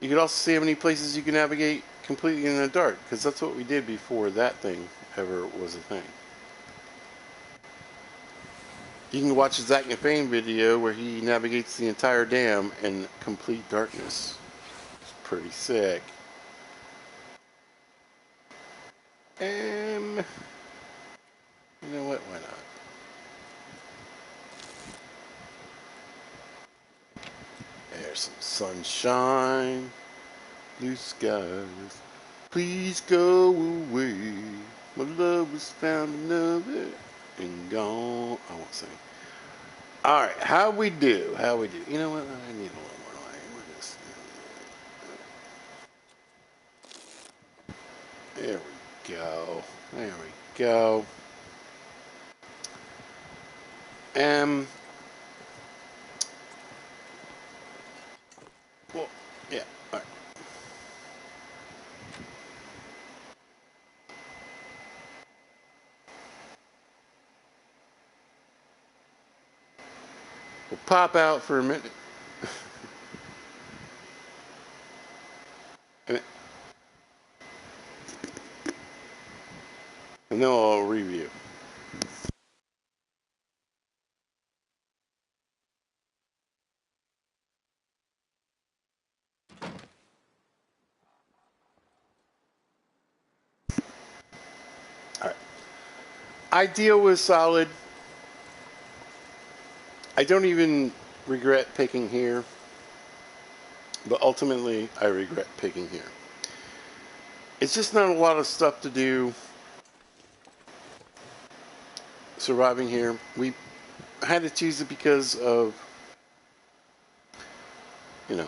could also see how many places you can navigate completely in the dark, because that's what we did before that thing ever was a thing. You can watch a Zach Nafane video where he navigates the entire dam in complete darkness. It's pretty sick. You know what? Why not? There's some sunshine, blue skies. Please go away. My love has found another and gone. I won't sing. All right, how we do? How we do? You know what? I need a little more light. There we go. There we go. Well, yeah. All right. We'll pop out for a minute. and then I'll review. All right. Idea was solid. I don't even regret picking here, but ultimately I regret picking here. It's just not a lot of stuff to do surviving here. We had to choose it because of, you know,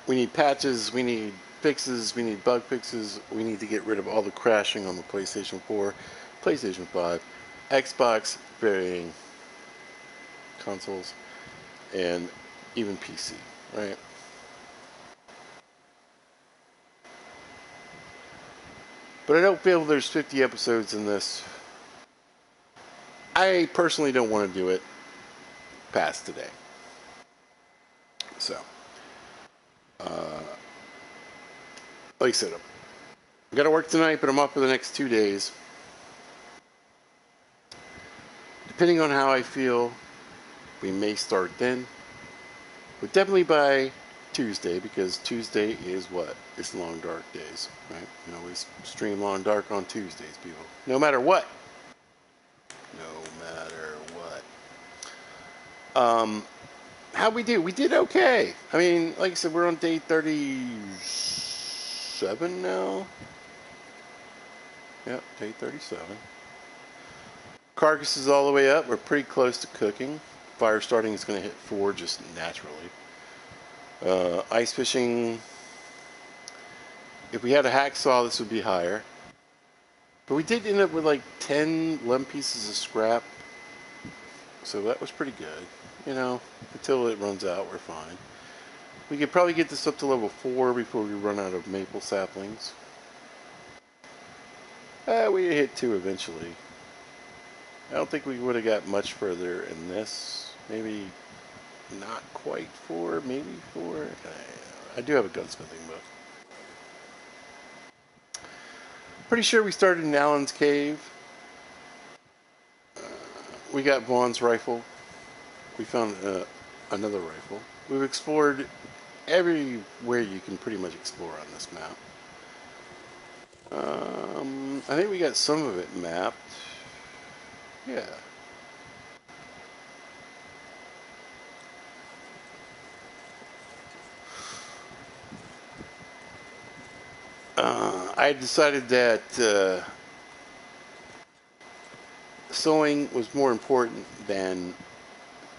we need patches, we need fixes, we need bug fixes, we need to get rid of all the crashing on the PlayStation 4, PlayStation 5, Xbox, varying consoles, and even PC, right? But I don't feel there's 50 episodes in this. I personally don't want to do it past today. So, like I said, I got to work tonight, but I'm off for the next 2 days. Depending on how I feel, we may start then. But definitely by Tuesday, because Tuesday is what? It's long dark days, right? We always stream long dark on Tuesdays, people. No matter what. No matter what. How we do? We did okay. I mean, like I said, we're on day 37 now. Yep, day 37. Carcass is all the way up. We're pretty close to cooking. Fire starting is going to hit 4 just naturally. Ice fishing, if we had a hacksaw, this would be higher. But we did end up with like 10 11 pieces of scrap. So that was pretty good. Until it runs out, we're fine. We could probably get this up to level 4 before we run out of maple saplings. We hit 2 eventually. I don't think we would have got much further in this. Maybe not quite 4, maybe 4. I do have a gunsmithing book. Pretty sure we started in Allen's Cave. We got Vaughn's rifle. We found another rifle. We've explored everywhere you can pretty much explore on this map. I think we got some of it mapped. Yeah. I decided that sewing was more important than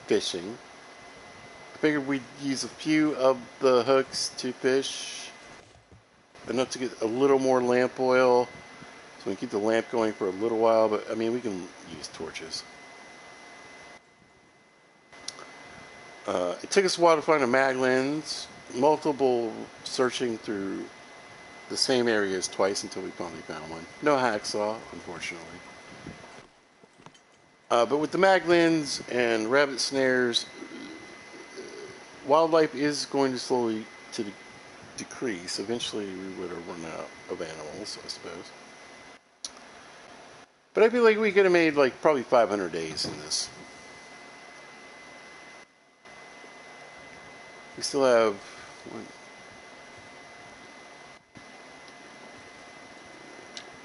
fishing. I figured we'd use a few of the hooks to fish, enough to get a little more lamp oil, so we can keep the lamp going for a little while, but I mean, we can use torches. It took us a while to find a mag lens, multiple searching through the same areas twice until we finally found one. No hacksaw, unfortunately. But with the mag lens and rabbit snares, wildlife is going to slowly decrease. Eventually, we would have run out of animals, I suppose. But I feel like we could have made like probably 500 days in this. We still have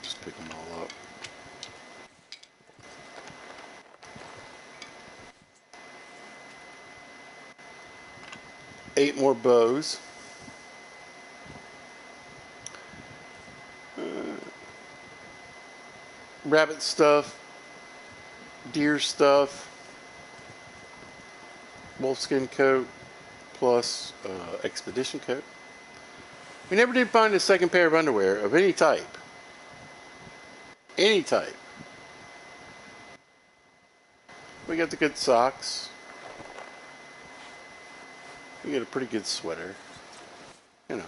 just pick them all up. 8 more bows. Rabbit stuff, deer stuff, wolfskin coat, plus expedition coat. We never did find a second pair of underwear of any type. Any type. We got the good socks. We got a pretty good sweater. We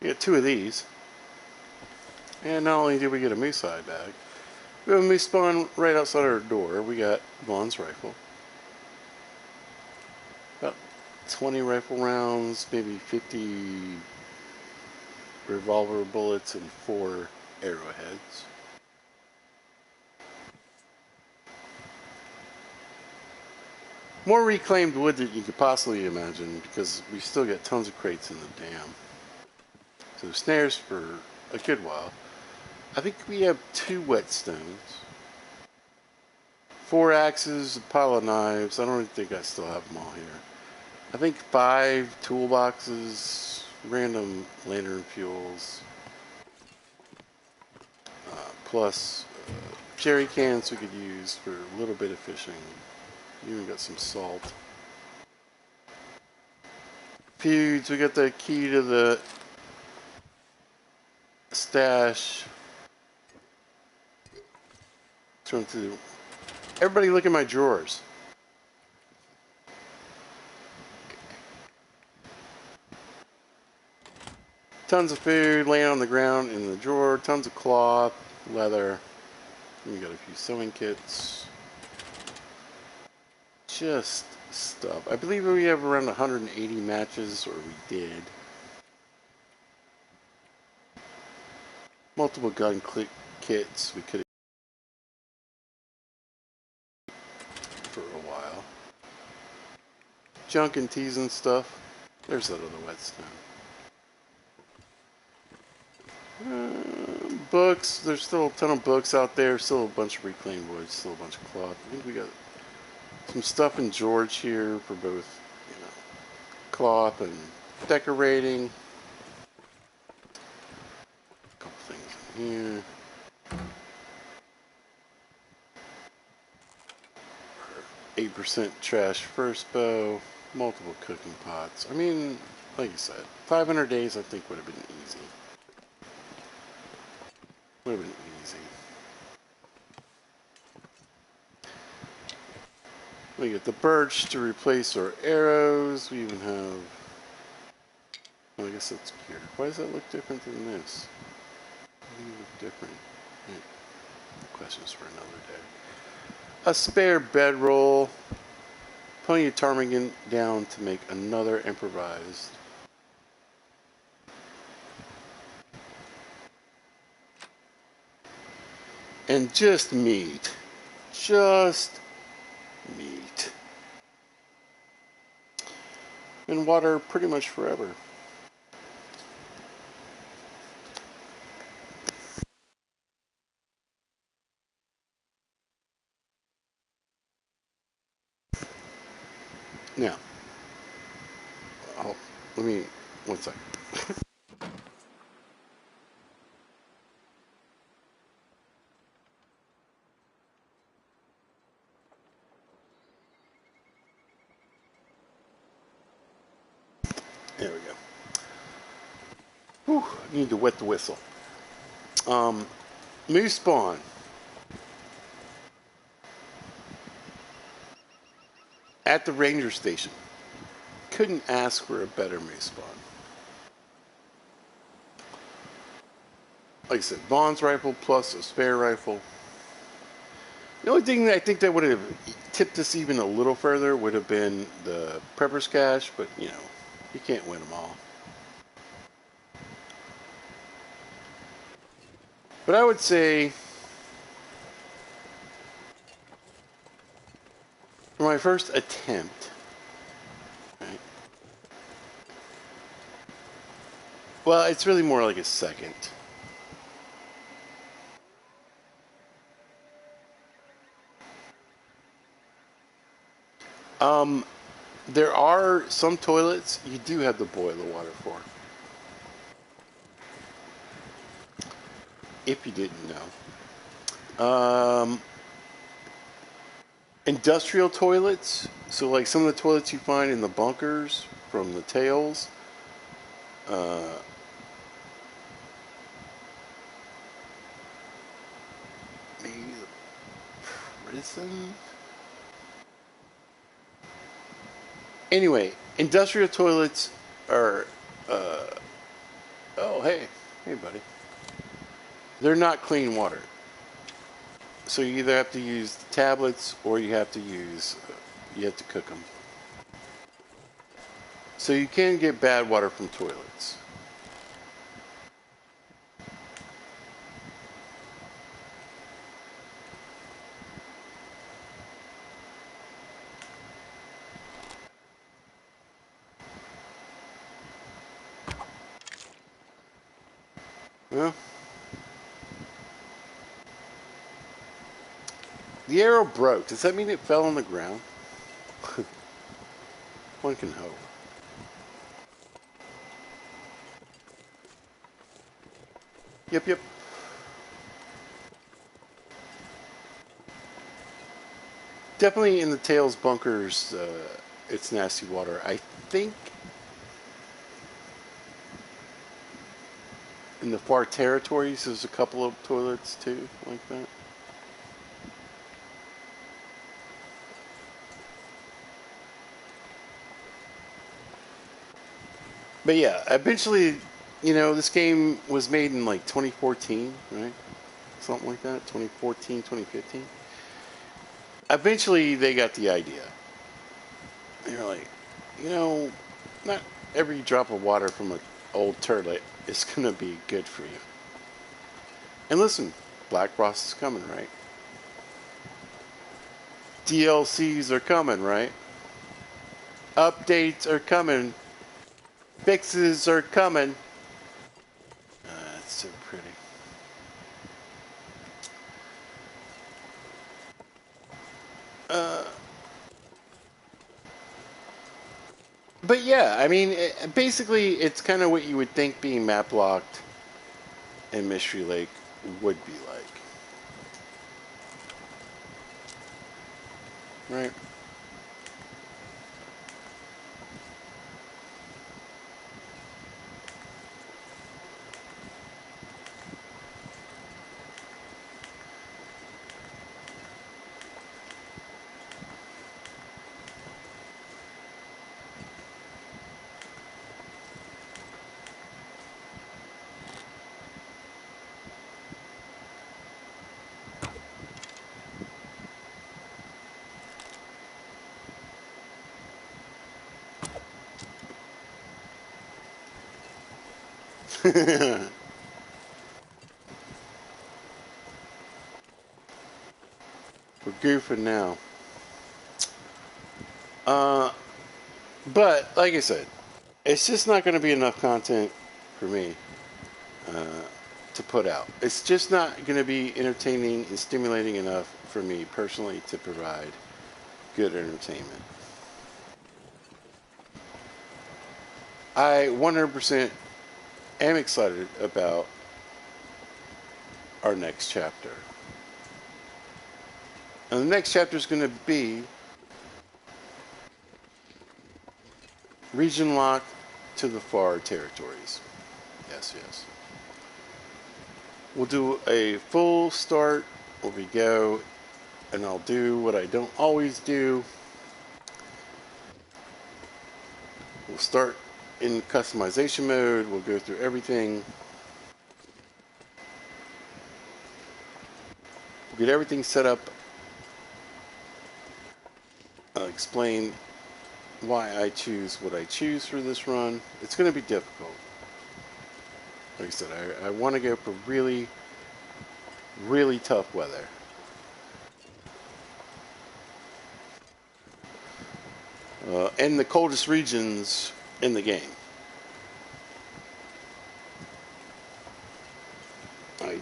got 2 of these. And not only did we get a moose hide bag, we have a moose spawn right outside our door. We got Vaughn's rifle. About 20 rifle rounds, maybe 50 revolver bullets, and 4 arrowheads. More reclaimed wood than you could possibly imagine, because we still got tons of crates in the dam. So snares for a good while. I think we have 2 whetstones, 4 axes, a pile of knives. I don't think I still have them all here. I think 5 toolboxes, random lantern fuels, plus jerry cans we could use for a little bit of fishing. Even got some salt. Feuds, we got the key to the stash. Turn through. Everybody look at my drawers. Tons of food laying on the ground in the drawer. Tons of cloth, leather. We got a few sewing kits. Just stuff. I believe we have around 180 matches, or we did. Multiple gun kits we could junk and teas and stuff. There's that other whetstone. Books. There's still a ton of books out there. Still a bunch of reclaimed wood. Still a bunch of cloth. I think we got some stuff in George here for both, cloth and decorating. A couple things in here. 8% trash first bow. Multiple cooking pots. I mean, like you said, 500 days I think would have been easy. Would have been easy. We get the birch to replace our arrows. We even have... Well, I guess that's cured. Why does that look different than this? Why does it look different? Questions for another day. A spare bedroll. Putting your ptarmigan down to make another improvised. And just meat. Just meat. And water pretty much forever. Now, let me, one second. There we go. Whew, I need to wet the whistle. Moose spawn. At the ranger station. Couldn't ask for a better moose spawn. Like I said, Vaughn's rifle plus a spare rifle. The only thing that I think that would have tipped us even a little further would have been the prepper's cache, but you can't win them all. But I would say for my first attempt, right? Well, it's really more like a second. There are some toilets you do have to boil the water for. If you didn't know. Industrial toilets, so like some of the toilets you find in the bunkers from the tails, maybe the prison? Anyway, industrial toilets are, oh, hey buddy. They're not clean water. So you either have to use the tablets or you have to cook them. So you can get bad water from toilets. Well, the arrow broke. Does that mean it fell on the ground? One can hope. Yep. Definitely in the tails bunkers, it's nasty water. I think in the far territories, there's a couple of toilets too, like that. But yeah, eventually, this game was made in like 2014, right? Something like that, 2014, 2015. Eventually, they got the idea. They're like, not every drop of water from an old toilet is going to be good for you. And listen, Black Frost is coming, right? DLCs are coming, right? Updates are coming. Fixes are coming. It's so pretty. But yeah, I mean, basically, it's kind of what you would think being map locked in Mystery Lake would be like, right? We're goofing now. Uh, but like I said, it's just not going to be enough content for me to put out. It's just not going to be entertaining and stimulating enough for me personally to provide good entertainment. I 100% am excited about our next chapter. And the next chapter is going to be region lock to the far territories. Yes, yes. We'll do a full start where we go, and I'll do what I don't always do. We'll start in customization mode. We'll go through everything. We'll get everything set up. I'll explain why I choose what I choose for this run. It's going to be difficult. Like I said, I want to go for really, really tough weather. And the coldest regions in the game. I,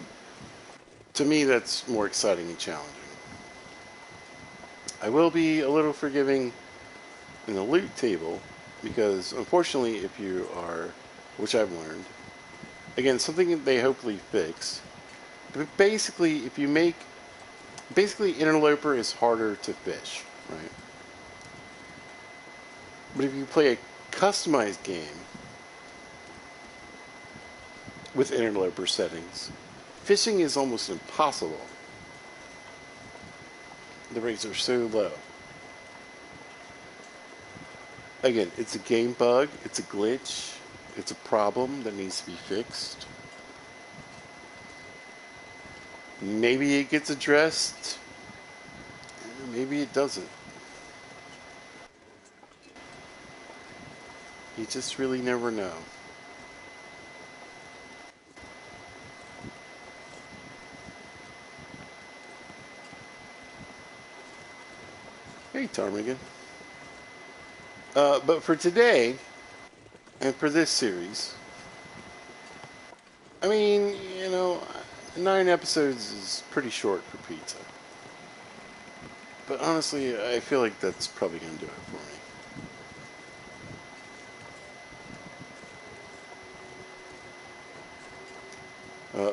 to me, that's more exciting and challenging. I will be a little forgiving in the loot table because, unfortunately, if you are, which I've learned, again, something that they hopefully fix. But basically, if you make, basically, Interloper is harder to fish, right? But if you play a customized game with Interloper settings, fishing is almost impossible. The rates are so low. Again, it's a game bug, it's a glitch, it's a problem that needs to be fixed. Maybe it gets addressed, maybe it doesn't. You just really never know. Hey, Ptarmigan. But for today, and for this series, I mean, 9 episodes is pretty short for pizza. But honestly, I feel like that's probably going to do it for me.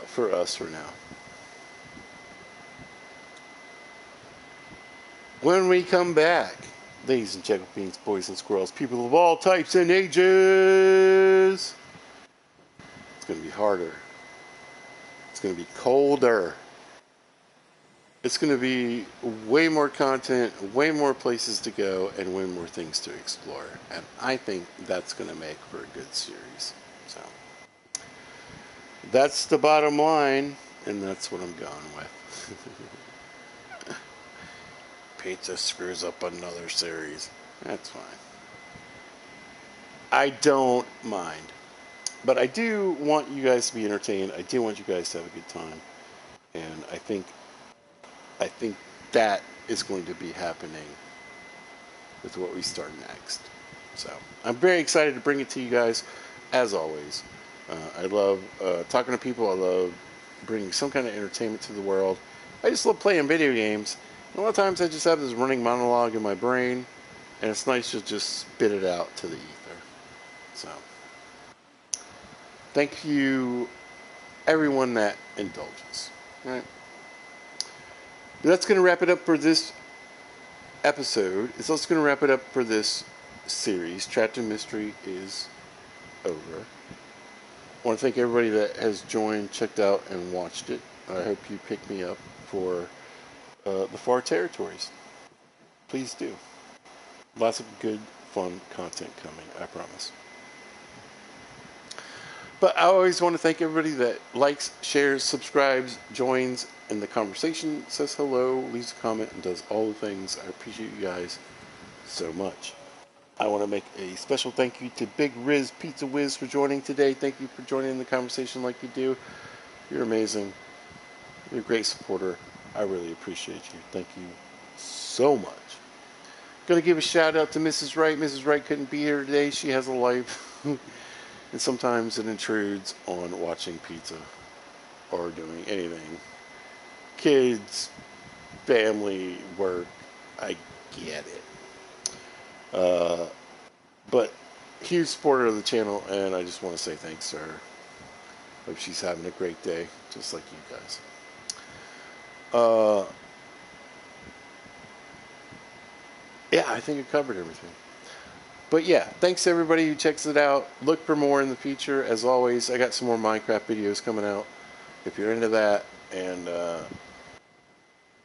For us for now. When we come back, ladies and gentlemen, boys and squirrels, people of all types and ages, it's going to be harder. It's going to be colder. It's going to be way more content, way more places to go, and way more things to explore. And I think that's going to make for a good series. So that's the bottom line, and that's what I'm going with. Pizza screws up another series. That's fine. I don't mind. But I do want you guys to be entertained. I do want you guys to have a good time. And I think that is going to be happening with what we start next. So I'm very excited to bring it to you guys, as always. I love talking to people. I love bringing some kind of entertainment to the world. I just love playing video games. And a lot of times I just have this running monologue in my brain, and it's nice to just spit it out to the ether. So thank you, everyone that indulges. All right. That's going to wrap it up for this episode. It's also going to wrap it up for this series. Trapped in Mystery is over. I want to thank everybody that has joined, checked out, and watched it. I hope you pick me up for the Far Territories. Please do. Lots of good, fun content coming, I promise. But I always want to thank everybody that likes, shares, subscribes, joins in the conversation, says hello, leaves a comment, and does all the things. I appreciate you guys so much. I want to make a special thank you to Big Riz Pizza Whiz for joining today. Thank you for joining the conversation like you do. You're amazing. You're a great supporter. I really appreciate you. Thank you so much. Going to give a shout out to Mrs. Wright. Mrs. Wright couldn't be here today. She has a life. And sometimes it intrudes on watching pizza or doing anything. Kids, family, work. I get it. But huge supporter of the channel, and I just want to say thanks to her. Hope she's having a great day, just like you guys. Yeah, I think I covered everything. But yeah, thanks to everybody who checks it out. Look for more in the future. As always, I got some more Minecraft videos coming out. If you're into that, and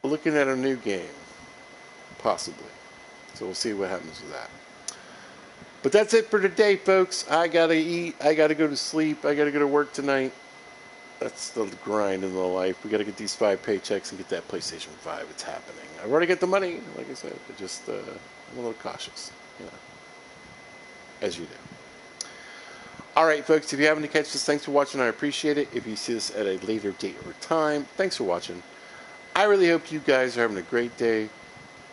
looking at a new game, possibly. So we'll see what happens with that. But that's it for today, folks. I gotta eat. I gotta go to sleep. I gotta go to work tonight. That's the grind in the life. We gotta get these 5 paychecks and get that PlayStation 5. It's happening. I've already got the money, like I said. But just I'm a little cautious, as you do. All right, folks. If you happen to catch this, thanks for watching. I appreciate it. If you see this at a later date or time, thanks for watching. I really hope you guys are having a great day.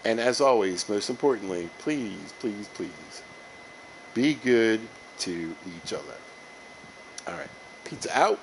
And as always, most importantly, please, please, please, be good to each other. All right. Pizza out.